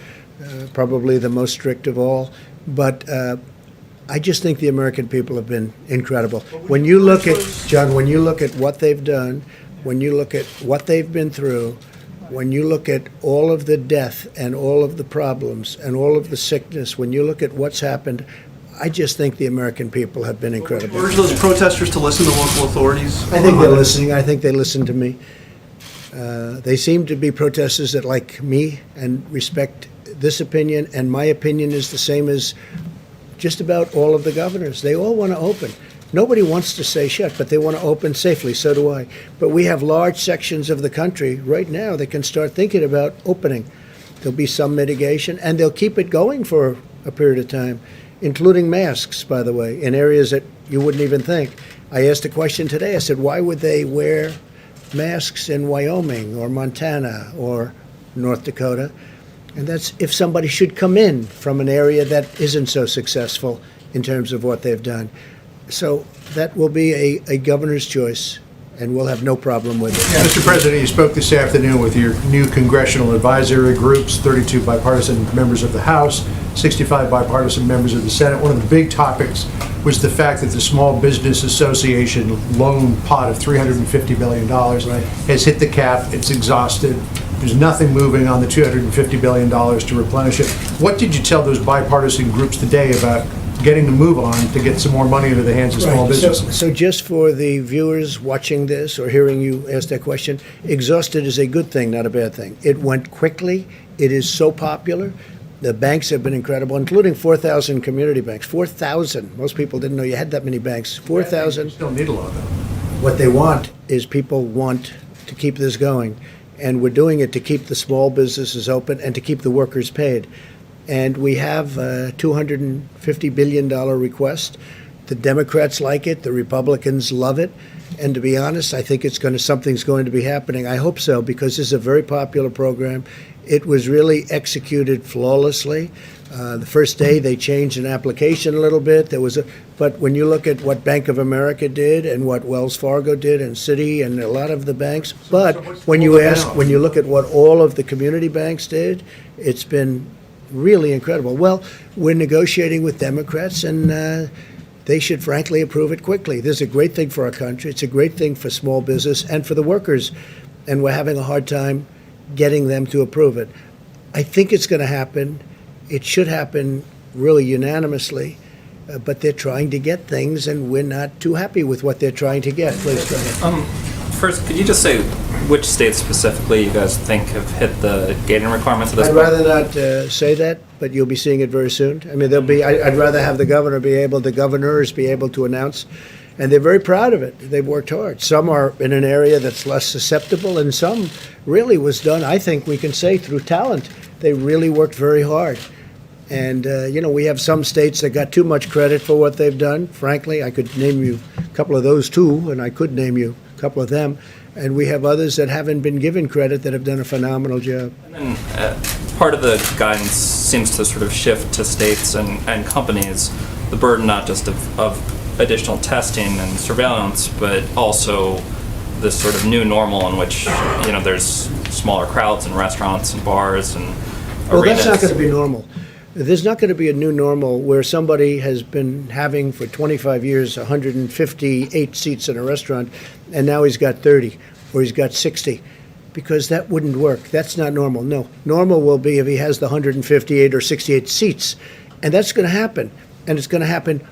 D: probably the most strict of all. But I just think the American people have been incredible. When you look at, John, when you look at what they've done, when you look at what they've been through, when you look at all of the death and all of the problems and all of the sickness, when you look at what's happened, I just think the American people have been incredible.
C: Urge those protesters to listen to local authorities?
D: I think they're listening. I think they listen to me. They seem to be protesters that like me and respect this opinion, and my opinion is the same as just about all of the governors. They all want to open. Nobody wants to stay shut, but they want to open safely. So do I. But we have large sections of the country right now that can start thinking about opening. There'll be some mitigation, and they'll keep it going for a period of time, including masks, by the way, in areas that you wouldn't even think. I asked a question today. I said, why would they wear masks in Wyoming or Montana or North Dakota? And that's if somebody should come in from an area that isn't so successful in terms of what they've done. So that will be a governor's choice, and we'll have no problem with it.
J: Mr. President, you spoke this afternoon with your new congressional advisory groups, 32 bipartisan members of the House, 65 bipartisan members of the Senate. One of the big topics was the fact that the Small Business Association loan pot of $350 billion has hit the cap. It's exhausted. There's nothing moving on the $250 billion to replenish it. What did you tell those bipartisan groups today about getting the move on to get some more money into the hands of small businesses?
D: So just for the viewers watching this or hearing you ask that question, exhausted is a good thing, not a bad thing. It went quickly. It is so popular. The banks have been incredible, including 4,000 community banks. 4,000. Most people didn't know you had that many banks. 4,000.
J: Still need a lot, though.
D: What they want is people want to keep this going. And we're doing it to keep the small businesses open and to keep the workers paid. And we have a $250 billion request. The Democrats like it. The Republicans love it. And to be honest, I think something's going to be happening. I hope so, because this is a very popular program. It was really executed flawlessly. The first day, they changed an application a little bit. But when you look at what Bank of America did and what Wells Fargo did and Citi and a lot of the banks, but when you look at what all of the community banks did, it's been really incredible. Well, we're negotiating with Democrats, and they should frankly approve it quickly. This is a great thing for our country. It's a great thing for small business and for the workers, and we're having a hard time getting them to approve it. I think it's going to happen. It should happen really unanimously, but they're trying to get things, and we're not too happy with what they're trying to get. Please go ahead.
K: First, could you just say which states specifically you guys think have hit the gating requirements at this
D: I'd
K: point?
D: rather not say that, but you'll be seeing it very soon. I mean, I'd rather have the governors be able to announce, and they're very proud of it. They've worked hard. Some are in an area that's less susceptible, and some really was done, I think we can say, through talent. They really worked very hard. And, we have some states that got too much credit for what they've done. Frankly, I could name you a couple of those too, and I could name you a couple of them. And we have others that haven't been given credit that have done a phenomenal job.
K: And part of the guidance seems to sort of shift to states and companies the burden not just of additional testing and surveillance, but also this sort of new normal in which, there's smaller crowds in restaurants and bars and arenas.
D: Well, that's not going to be normal. There's not going to be a new normal where somebody has been having for 25 years 158 seats in a restaurant, and now he's got 30 or he's got 60, because that wouldn't work. That's not normal. No, normal will be if he has the 158 or 68 seats, and that's going to happen, and it's going to happen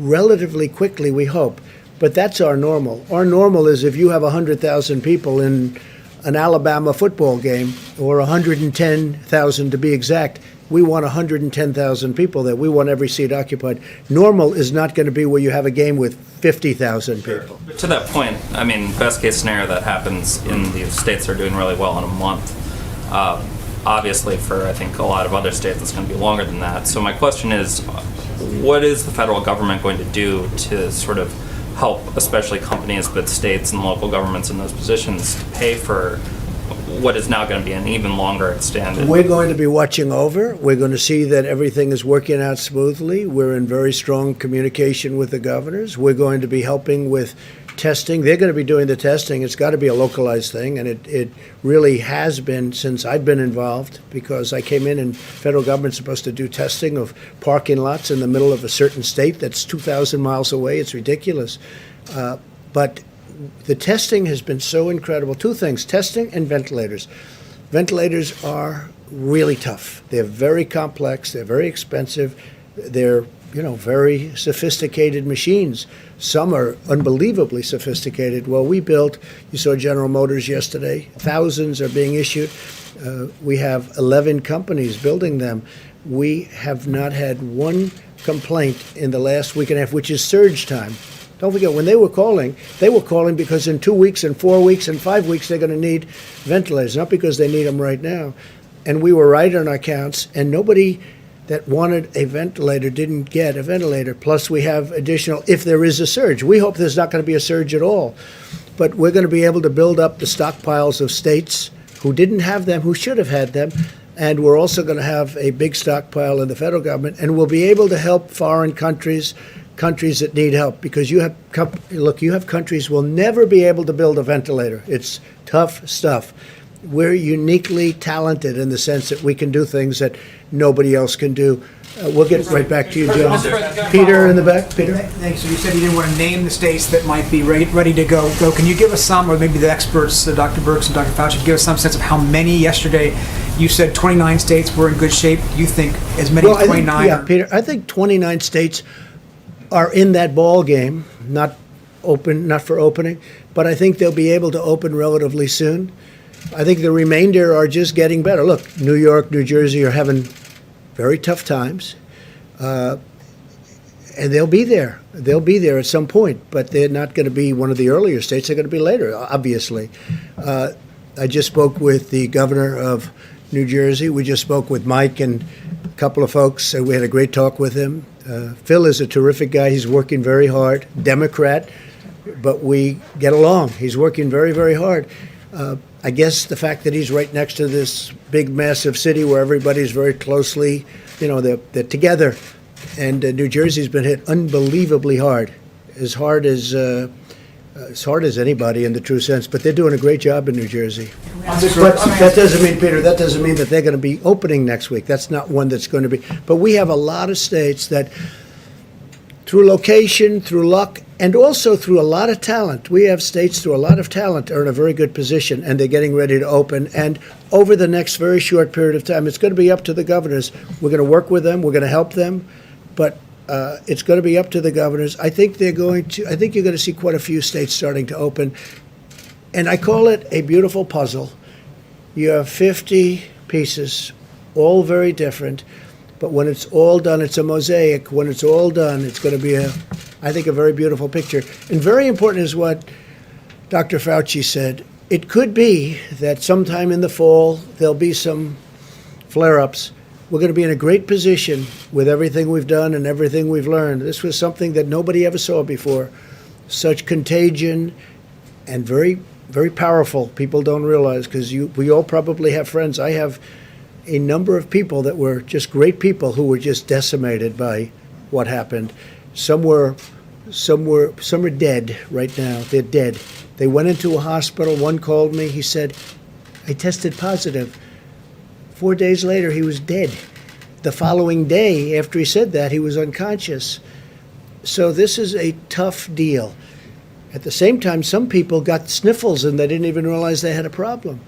D: relatively quickly, we hope. But that's our normal. Our normal is if you have 100,000 people in an Alabama football game, or 110,000 to be exact. We want 110,000 people there. We want every seat occupied. Normal is not going to be where you have a game with 50,000 people.
K: But to that point, I mean, best case scenario that happens in the states that are doing really well in a month. Obviously, for I think a lot of other states, it's going to be longer than that. So my question is, what is the federal government going to do to sort of help, especially companies, but states and local governments in those positions, to pay for what is now going to be an even longer extended?
D: We're going to be watching over. We're going to see that everything is working out smoothly. We're in very strong communication with the governors. We're going to be helping with testing. They're going to be doing the testing. It's got to be a localized thing, and it really has been since I've been involved, because I came in and federal government's supposed to do testing of parking lots in the middle of a certain state that's 2,000 miles away. It's ridiculous. But the testing has been so incredible. Two things, testing and ventilators. Ventilators are really tough. They're very complex. They're very expensive. They're, very sophisticated machines. Some are unbelievably sophisticated. Well, we built, you saw General Motors yesterday, thousands are being issued. We have 11 companies building them. We have not had one complaint in the last week and a half, which is surge time. Don't forget, when they were calling because in 2 weeks and 4 weeks and 5 weeks they're going to need ventilators, not because they need them right now. And we were right on our counts, and nobody that wanted a ventilator didn't get a ventilator. Plus, we have additional, if there is a surge. We hope there's not going to be a surge at all. But we're going to be able to build up the stockpiles of states who didn't have them, who should have had them. And we're also going to have a big stockpile in the federal government, and we'll be able to help foreign countries that need help, because you have countries will never be able to build a ventilator. It's tough stuff. We're uniquely talented in the sense that we can do things that nobody else can do. We'll get right back to you, John. Peter in the back. Peter?
L: Thanks. So you said you didn't want to name the states that might be ready to go. Can you give us some, or maybe the experts, Dr. Birx and Dr. Fauci, give us some sense of how many yesterday? You said 29 states were in good shape. Do you think as many as 29?
D: Peter, I think 29 states are in that ball game, not for opening, but I think they'll be able to open relatively soon. I think the remainder are just getting better. Look, New York, New Jersey are having very tough times, and they'll be there. They'll be there at some point, but they're not going to be one of the earlier states. They're going to be later, obviously. I just spoke with the governor of New Jersey. We just spoke with Mike and a couple of folks, and we had a great talk with him. Phil is a terrific guy. He's working very hard. Democrat, but we get along. He's working very, very hard. I guess the fact that he's right next to this big, massive city where everybody's very closely, they're together. And New Jersey's been hit unbelievably hard as anybody in the true sense. But they're doing a great job in New Jersey. But that doesn't mean, Peter, that they're going to be opening next week. That's not one that's going to be. But we have a lot of states that, through location, through luck, and also through a lot of talent, we have states through a lot of talent are in a very good position, and they're getting ready to open. And over the next very short period of time, it's going to be up to the governors. We're going to work with them. We're going to help them. But it's going to be up to the governors. I think you're going to see quite a few states starting to open. And I call it a beautiful puzzle. You have 50 pieces, all very different. But when it's all done, it's a mosaic. When it's all done, it's going to be, I think, a very beautiful picture. And very important is what Dr. Fauci said. It could be that sometime in the fall, there'll be some flare-ups. We're going to be in a great position with everything we've done and everything we've learned. This was something that nobody ever saw before. Such contagion and very, very powerful. People don't realize, because we all probably have friends. I have a number of people that were just great people who were just decimated by what happened. Some are dead right now. They're dead. They went into a hospital. One called me. He said, I tested positive. 4 days later, he was dead. The following day, after he said that, he was unconscious. So this is a tough deal. At the same time, some people got sniffles and they didn't even realize they had a problem.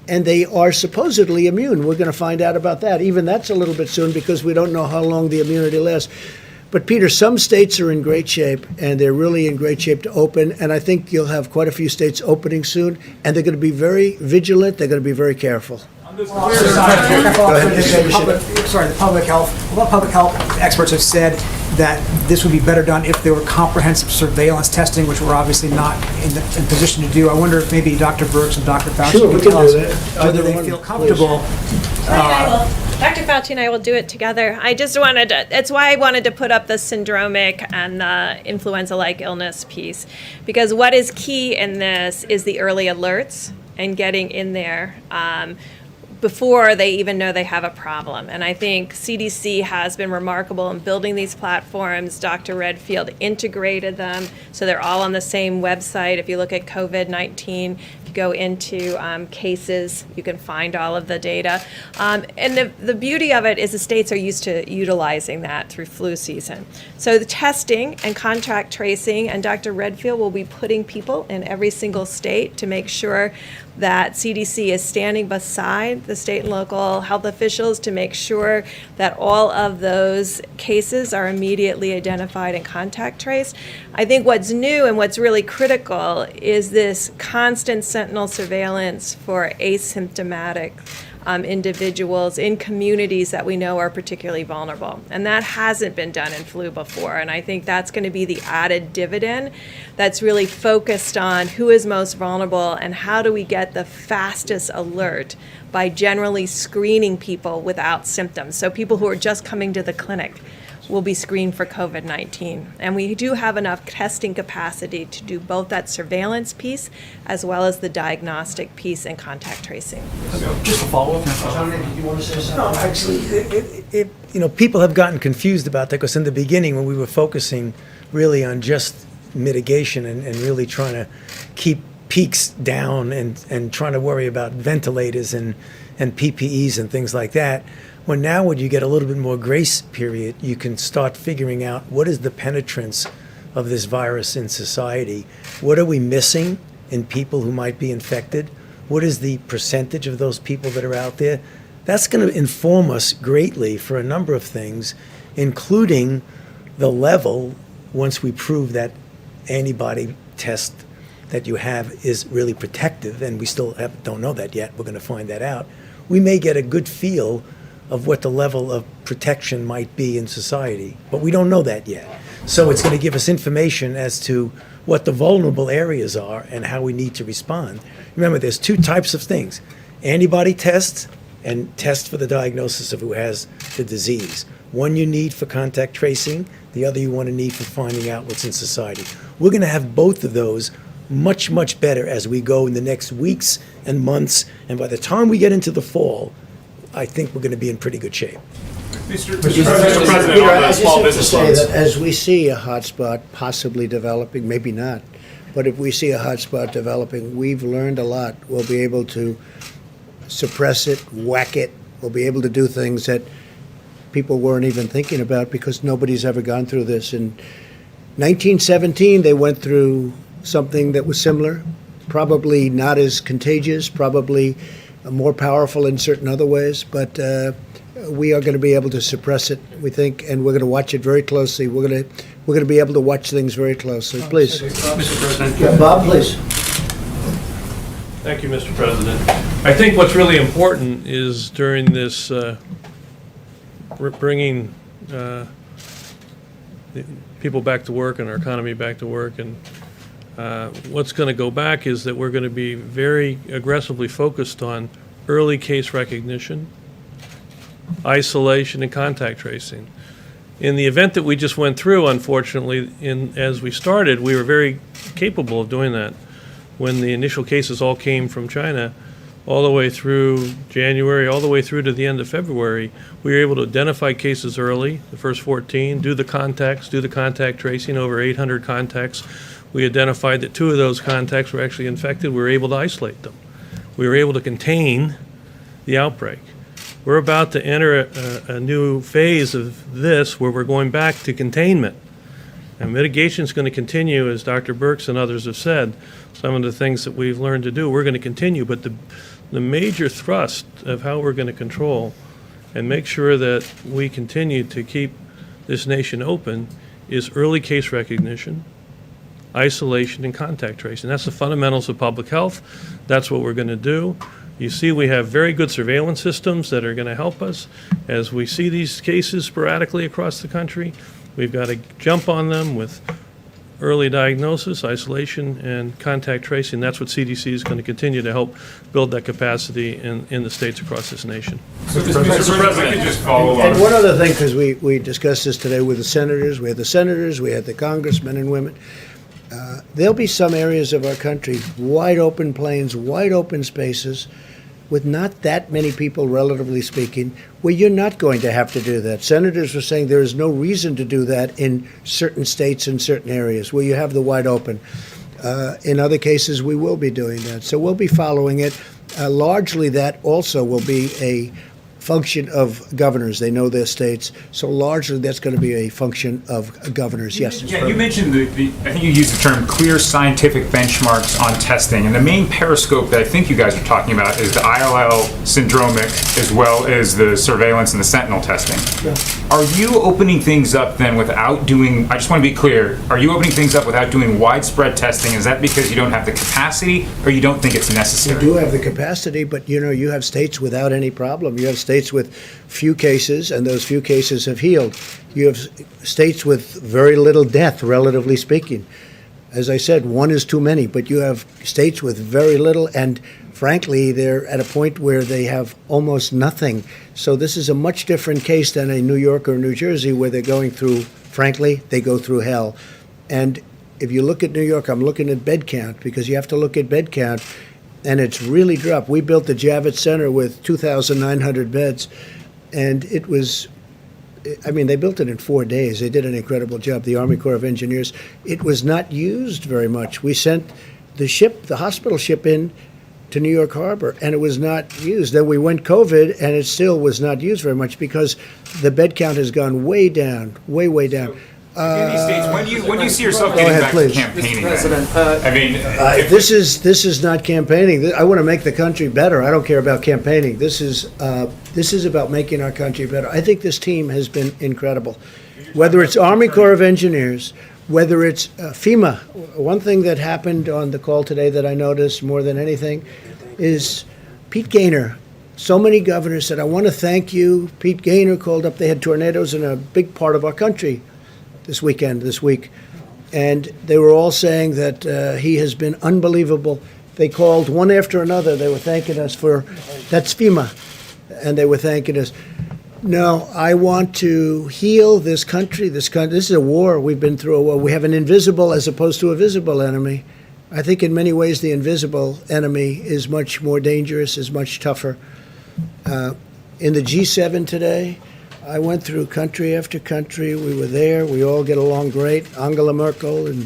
D: And they are supposedly immune. We're going to find out about that. Even that's a little bit soon, because we don't know how long the immunity lasts. But, Peter, some states are in great shape, and they're really in great shape to open. And I think you'll have quite a few states opening soon. And they're going to be very vigilant. They're going to be very careful.
L: The public health. A lot of public health experts have said that this would be better done if there were comprehensive surveillance testing, which we're obviously not in position to do. I wonder if maybe Dr. Burks and Dr. Fauci can tell us whether they feel comfortable.
F: Dr. Fauci and I will do it together. It's why I wanted to put up the syndromic and the influenza-like illness piece, because what is key in this is the early alerts and getting in there before they even know they have a problem. And I think CDC has been remarkable in building these platforms. Dr. Redfield integrated them, so they're all on the same website. If you look at COVID-19, if you go into cases, you can find all of the data. And the beauty of it is the states are used to utilizing that through flu season. So the testing and contact tracing, and Dr. Redfield will be putting people in every single state to make sure that CDC is standing beside the state and local health officials to make sure that all of those cases are immediately identified and contact traced. I think what's new and what's really critical is this constant sentinel surveillance for asymptomatic individuals in communities that we know are particularly vulnerable. And that hasn't been done in flu before. And I think that's going to be the added dividend that's really focused on who is most vulnerable and how do we get the fastest alert by generally screening people without symptoms. So people who are just coming to the clinic will be screened for COVID-19. And we do have enough testing capacity to do both that surveillance piece as well as the diagnostic piece and contact tracing.
L: Just a follow-up.
A: Did you want to say something?
G: No, actually, people have gotten confused about that, because in the beginning, when we were focusing really on just mitigation and really trying to keep peaks down and trying to worry about ventilators and PPEs and things like that, when you get a little bit more grace period, you can start figuring out what is the penetrance of this virus in society. What are we missing in people who might be infected? What is the percentage of those people that are out there? That's going to inform us greatly for a number of things, including the level, once we prove that antibody test that you have is really protective, and we still don't know that yet. We're going to find that out. We may get a good feel of what the level of protection might be in society, but we don't know that yet. So it's going to give us information as to what the vulnerable areas are and how we need to respond. Remember, there's two types of things: antibody tests and tests for the diagnosis of who has the disease. One you need for contact tracing, the other you want to need for finding out what's in society. We're going to have both of those much, much better as we go in the next weeks and months. And by the time we get into the fall, I think we're going to be in pretty good shape.
B: Mr.
D: Peter,
B: President,
D: I
B: on the
D: just
B: small
D: have to
B: business
D: say
B: loans.
D: that as we see a hotspot possibly developing, maybe not, but if we see a hotspot developing, we've learned a lot. We'll be able to suppress it, whack it. We'll be able to do things that people weren't even thinking about because nobody's ever gone through this. In 1917, they went through something that was similar, probably not as contagious, probably more powerful in certain other ways, but we are going to be able to suppress it, we think, and we're going to watch it very closely. We're going to be able to watch things very closely. Please.
M: Mr. President.
D: Yeah, Bob, please.
M: Thank you, Mr. President. I think what's really important is during this bringing people back to work and our economy back to work, and what's going to go back is that we're going to be very aggressively focused on early case recognition, isolation, and contact tracing. In the event that we just went through, unfortunately, as we started, we were very capable of doing that. When the initial cases all came from China, all the way through January, all the way through to the end of February, we were able to identify cases early, the first 14, do the contact tracing, over 800 contacts. We identified that 2 of those contacts were actually infected. We were able to isolate them. We were able to contain the outbreak. We're about to enter a new phase of this where we're going back to containment. And mitigation is going to continue, as Dr. Birx and others have said. Some of the things that we've learned to do, we're going to continue. But the major thrust of how we're going to control and make sure that we continue to keep this nation open is early case recognition, isolation, and contact tracing. That's the fundamentals of public health. That's what we're going to do. You see, we have very good surveillance systems that are going to help us. As we see these cases sporadically across the country, we've got to jump on them with early diagnosis, isolation, and contact tracing. That's what CDC is going to continue to help build that capacity in the states across this nation.
B: So, Mr. President, I could just follow
D: And
B: on.
D: one other thing, because we discussed this today with the senators, we had the congressmen and women. There'll be some areas of our country, wide open plains, wide open spaces, with not that many people, relatively speaking, where you're not going to have to do that. Senators were saying there is no reason to do that in certain states and certain areas where you have the wide open. In other cases, we will be doing that. So we'll be following it. Largely, that also will be a function of governors. They know their states. So largely, that's going to be a function of governors. Yes.
N: Yeah, you mentioned I think you used the term clear scientific benchmarks on testing. And the main periscope that I think you guys are talking about is the ILL syndromic as well as the surveillance and the sentinel testing.
D: Yeah.
N: Are you opening things up then without doing, I just want to be clear, are you opening things up without doing widespread testing? Is that because you don't have the capacity or you don't think it's necessary?
D: We do have the capacity, but you have states without any problem. You have states with few cases, and those few cases have healed. You have states with very little death, relatively speaking. As I said, one is too many, but you have states with very little, and frankly, they're at a point where they have almost nothing. So this is a much different case than a New York or New Jersey, where they're going through, frankly, they go through hell. And if you look at New York, I'm looking at bed count, because you have to look at bed count, and it's really dropped. We built the Javits Center with 2,900 beds, and it was, they built it in 4 days. They did an incredible job, the Army Corps of Engineers. It was not used very much. We sent the hospital ship in to New York Harbor, and it was not used. Then we went COVID, and it still was not used very much because the bed count has gone way down, way down.
N: In these states, when do you see yourself
D: Go
N: getting
D: ahead,
N: back
D: please.
N: to campaigning?
H: Mr. President,
N: I mean,
D: This is not campaigning. I want to make the country better. I don't care about campaigning. This is about making our country better. I think this team has been incredible. Whether it's Army Corps of Engineers, whether it's FEMA. One thing that happened on the call today that I noticed more than anything is Pete Gaynor. So many governors said, I want to thank you. Pete Gaynor called up. They had tornadoes in a big part of our country this week, and they were all saying that he has been unbelievable. They called one after another. They were thanking us that's FEMA, and they were thanking us. No, I want to heal this country. This is a war. We've been through a war. We have an invisible as opposed to a visible enemy, I think in many ways the invisible enemy is much more dangerous, is much tougher. In the G7 today, I went through country after country. We were there. We all get along great. Angela Merkel and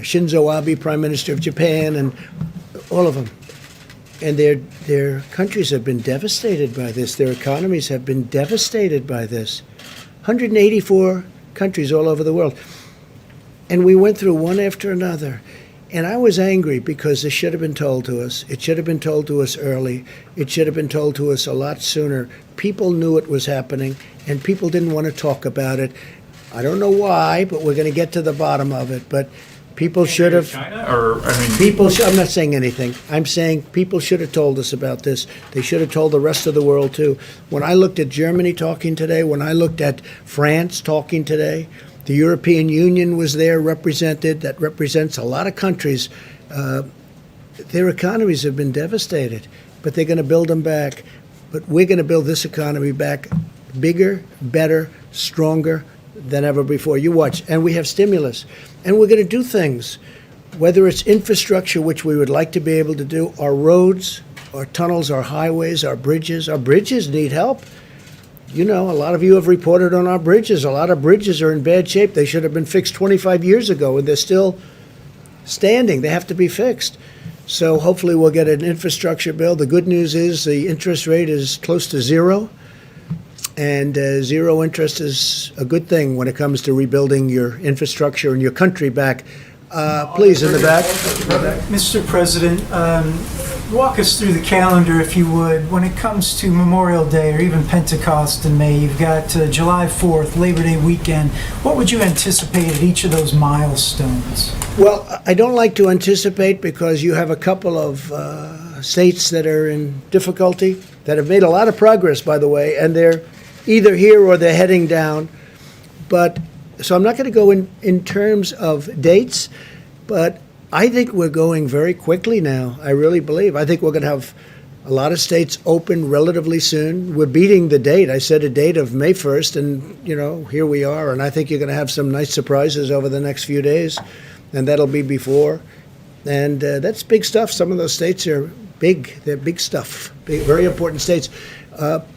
D: Shinzo Abe, Prime Minister of Japan, and all of them. And their countries have been devastated by this. Their economies have been devastated by this. 184 countries all over the world. And we went through one after another. And I was angry because this should have been told to us. It should have been told to us early. It should have been told to us a lot sooner. People knew it was happening, and people didn't want to talk about it. I don't know why, but we're going to get to the bottom of it. But people should have.
N: China, or I mean,
D: I'm not saying anything. I'm saying people should have told us about this. They should have told the rest of the world too. When I looked at Germany talking today, when I looked at France talking today, the European Union was there represented. That represents a lot of countries. Their economies have been devastated, but they're going to build them back. But we're going to build this economy back bigger, better, stronger than ever before. You watch. And we have stimulus. And we're going to do things, whether it's infrastructure, which we would like to be able to do, our roads, our tunnels, our highways, our bridges. Our bridges need help. You know, a lot of you have reported on our bridges. A lot of bridges are in bad shape. They should have been fixed 25 years ago, and they're still standing. They have to be fixed. So hopefully we'll get an infrastructure bill. The good news is the interest rate is close to zero, and zero interest is a good thing when it comes to rebuilding your infrastructure and your country back. Please, in the back.
O: Mr. President, walk us through the calendar, if you would. When it comes to Memorial Day or even Pentecost in May, you've got July 4th, Labor Day weekend. What would you anticipate at each of those milestones?
D: Well, I don't like to anticipate because you have a couple of states that are in difficulty, that have made a lot of progress, by the way, and they're either here or they're heading down. But so I'm not going to go in terms of dates, but I think we're going very quickly now. I really believe. I think we're going to have a lot of states open relatively soon. We're beating the date. I said a date of May 1st, and, you know, here we are. And I think you're going to have some nice surprises over the next few days, and that'll be before. And that's big stuff. Some of those states are big. They're big stuff, big, very important states.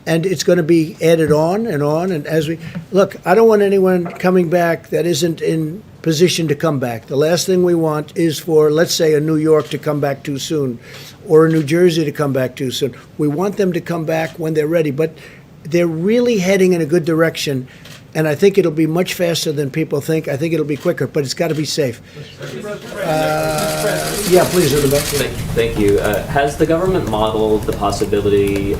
D: And it's going to be added on. And as we look, I don't want anyone coming back that isn't in position to come back. The last thing we want is for, let's say, a New York to come back too soon, or a New Jersey to come back too soon. We want them to come back when they're ready, but they're really heading in a good direction. And I think it'll be much faster than people think. I think it'll be quicker, but it's got to be safe. Yeah, please, in the back.
P: Thank you. Has the government modeled the possibility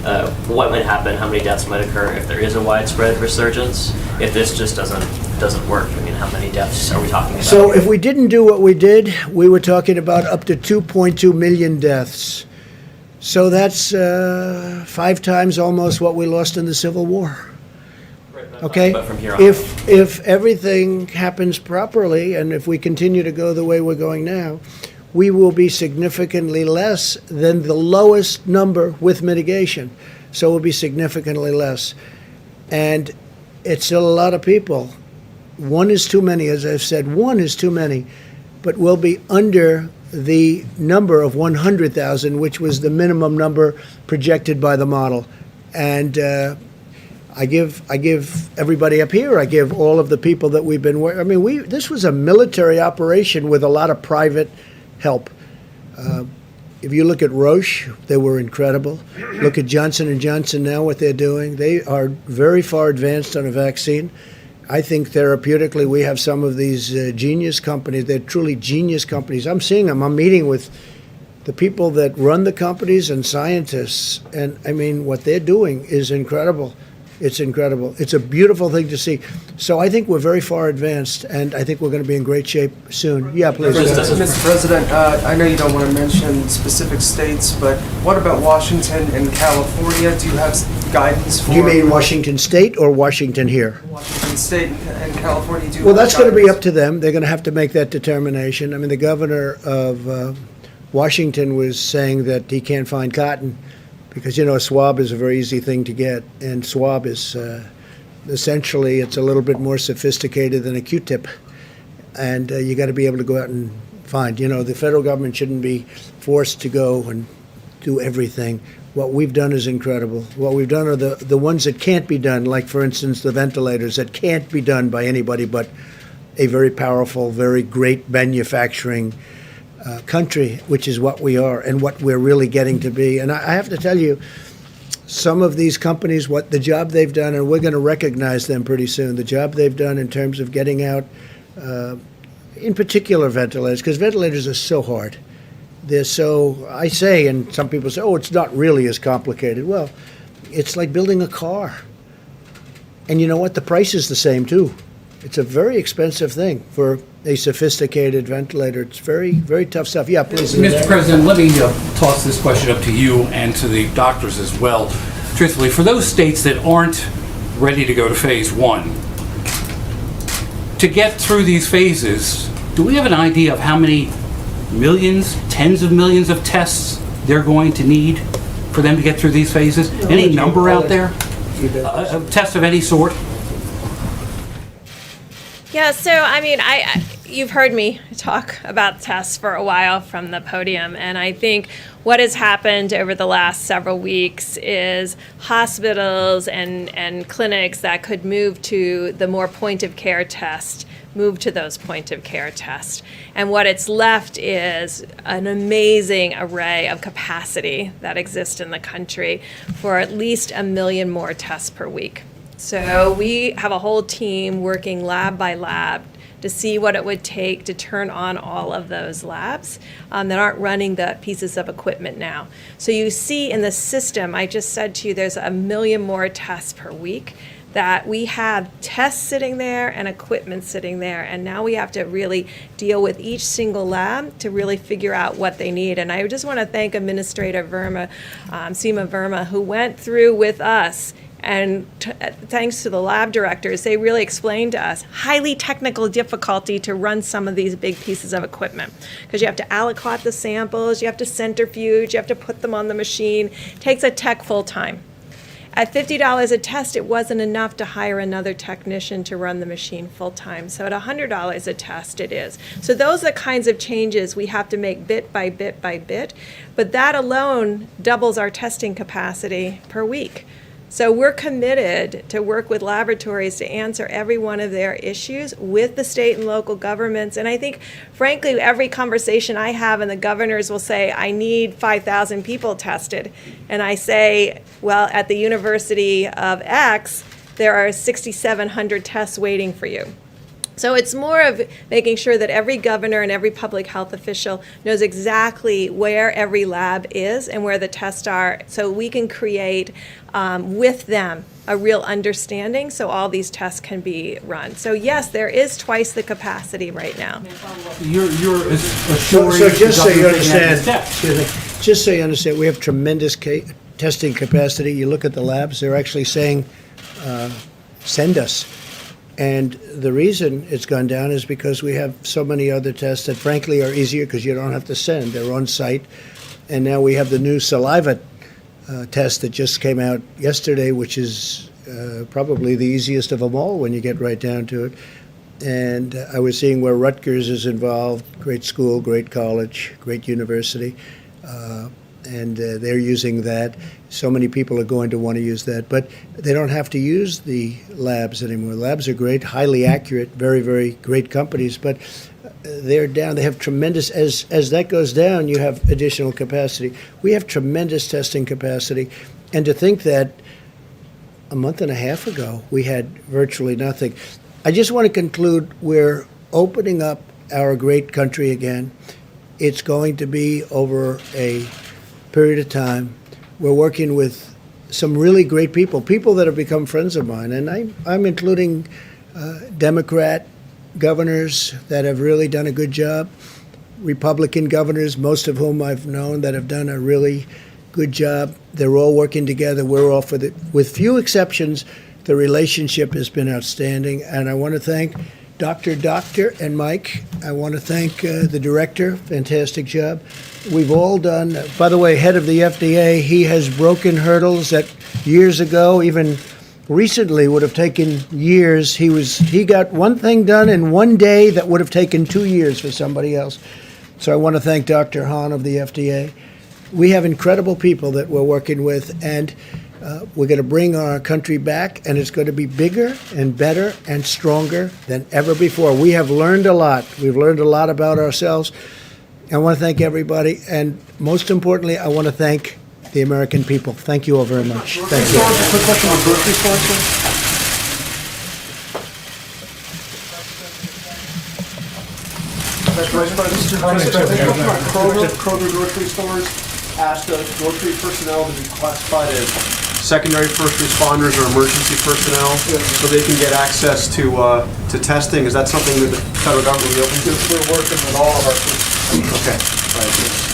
P: what might happen, how many deaths might occur if there is a widespread resurgence? If this just doesn't work, I mean, how many deaths are we talking about?
D: So if we didn't do what we did, we were talking about up to 2.2 million deaths. So that's 5 times almost what we lost in the Civil War. Okay,
P: But from here on,
D: if everything happens properly, and if we continue to go the way we're going now, we will be significantly less than the lowest number with mitigation. So we'll be significantly less. And it's still a lot of people. One is too many, as I've said, one is too many. But we'll be under the number of 100,000, which was the minimum number projected by the model. And I give everybody up here, I give all of the people that we've been working. I mean, this was a military operation with a lot of private help. If you look at Roche, they were incredible. Look at Johnson & Johnson now, what they're doing. They are very far advanced on a vaccine. I think therapeutically we have some of these genius companies. They're truly genius companies. I'm seeing them. I'm meeting with the people that run the companies and scientists. And, I mean, what they're doing is incredible. It's incredible. It's a beautiful thing to see. So I think we're very far advanced, and I think we're going to be in great shape soon. Yeah, please.
H: Mr. President, I know you don't want to mention specific states, but what about Washington and California? Do you have guidance for?
D: Do you mean Washington State or Washington here?
H: Washington State and California. Do you
D: Well,
H: have
D: that's going to be
H: guidance?
D: up to them. They're going to have to make that determination. I mean, the governor of Washington was saying that he can't find cotton because, you know, a swab is a very easy thing to get, and swab is essentially, it's a little bit more sophisticated than a Q-tip, and you got to be able to go out and fine. You know, the federal government shouldn't be forced to go and do everything. What we've done is incredible. What we've done are the ones that can't be done, like, for instance, the ventilators that can't be done by anybody but a very powerful, very great manufacturing country, which is what we are and what we're really getting to be. And I have to tell you, some of these companies, what the job they've done, and we're going to recognize them pretty soon, the job they've done in terms of getting out, in particular ventilators, because ventilators are so hard. They're so, I say, and some people say, oh, it's not really as complicated. Well, it's like building a car. And you know what? The price is the same, too. It's a very expensive thing for a sophisticated ventilator. It's very, very tough stuff. Yeah, please.
Q: Mr. President, let me toss this question up to you and to the doctors as well. Truthfully, for those states that aren't ready to go to phase one, to get through these phases, do we have an idea of how many millions, tens of millions of tests they're going to need for them to get through these phases? Any number out there? A test of any sort?
F: Yeah, so I mean, you've heard me talk about tests for a while from the podium, and I think what has happened over the last several weeks is hospitals and clinics that could move to the more point-of-care test move to those point-of-care tests. And what it's left is an amazing array of capacity that exists in the country for at least 1 million more tests per week. So we have a whole team working lab by lab to see what it would take to turn on all of those labs that aren't running the pieces of equipment now. So you see in the system, I just said to you, there's 1 million more tests per week, that we have tests sitting there and equipment sitting there, and now we have to really deal with each single lab to really figure out what they need. And I just want to thank Administrator Verma, Seema Verma, who went through with us, and thanks to the lab directors, they really explained to us highly technical difficulty to run some of these big pieces of equipment, because you have to aliquot the samples, you have to centrifuge, you have to put them on the machine. It takes a tech full time. At $50 a test, it wasn't enough to hire another technician to run the machine full-time. So at $100 a test, it is. So those are the kinds of changes we have to make bit by bit by bit. But that alone doubles our testing capacity per week. So we're committed to work with laboratories to answer every one of their issues with the state and local governments. And I think, frankly, every conversation I have, and the governors will say, I need 5,000 people tested. And I say, well, at the University of X, there are 6,700 tests waiting for you. So it's more of making sure that every governor and every public health official knows exactly where every lab is and where the tests are, so we can create with them a real understanding so all these tests can be run. So yes, there is twice the capacity right now.
Q: You're
D: So
Q: assuring
D: just so you
Q: the government they have the
D: understand,
Q: steps.
D: excuse me, just so you understand, we have tremendous testing capacity. You look at the labs, they're actually saying, send us. And the reason it's gone down is because we have so many other tests that frankly are easier because you don't have to send. They're on site. And now we have the new saliva test that just came out yesterday, which is probably the easiest of them all when you get right down to it. And I was seeing where Rutgers is involved, great school, great college, great university. And they're using that. So many people are going to want to use that. But they don't have to use the labs anymore. Labs are great, highly accurate, very, very great companies. But they're down. They have tremendous, as that goes down, you have additional capacity. We have tremendous testing capacity. And to think that a month and a half ago, we had virtually nothing. I just want to conclude, we're opening up our great country again. It's going to be over a period of time. We're working with some really great people that have become friends of mine, and I'm including Democrat governors that have really done a good job, Republican governors, most of whom I've known that have done a really good job. They're all working together. We're all with few exceptions, the relationship has been outstanding, and I want to thank Doctor and Mike. I want to thank the director, fantastic job. We've all done, by the way, head of the FDA, he has broken hurdles that years ago, even recently, would have taken years. He got one thing done in one day that would have taken 2 years for somebody else. So I want to thank Dr. Hahn of the FDA. We have incredible people that we're working with, and we're going to bring our country back, and it's going to be bigger and better and stronger than ever before. We have learned a lot. We've learned a lot about ourselves. I want to thank everybody, and most importantly, I want to thank the American people. Thank you all very much. Thank you.
J: Quick question on grocery stores, sir? Vice President, Kroger grocery stores asked grocery personnel to be classified as secondary first responders or emergency personnel so they can get access to testing. Is that something that the federal government will be open to? We're working with all of our. Okay. Right.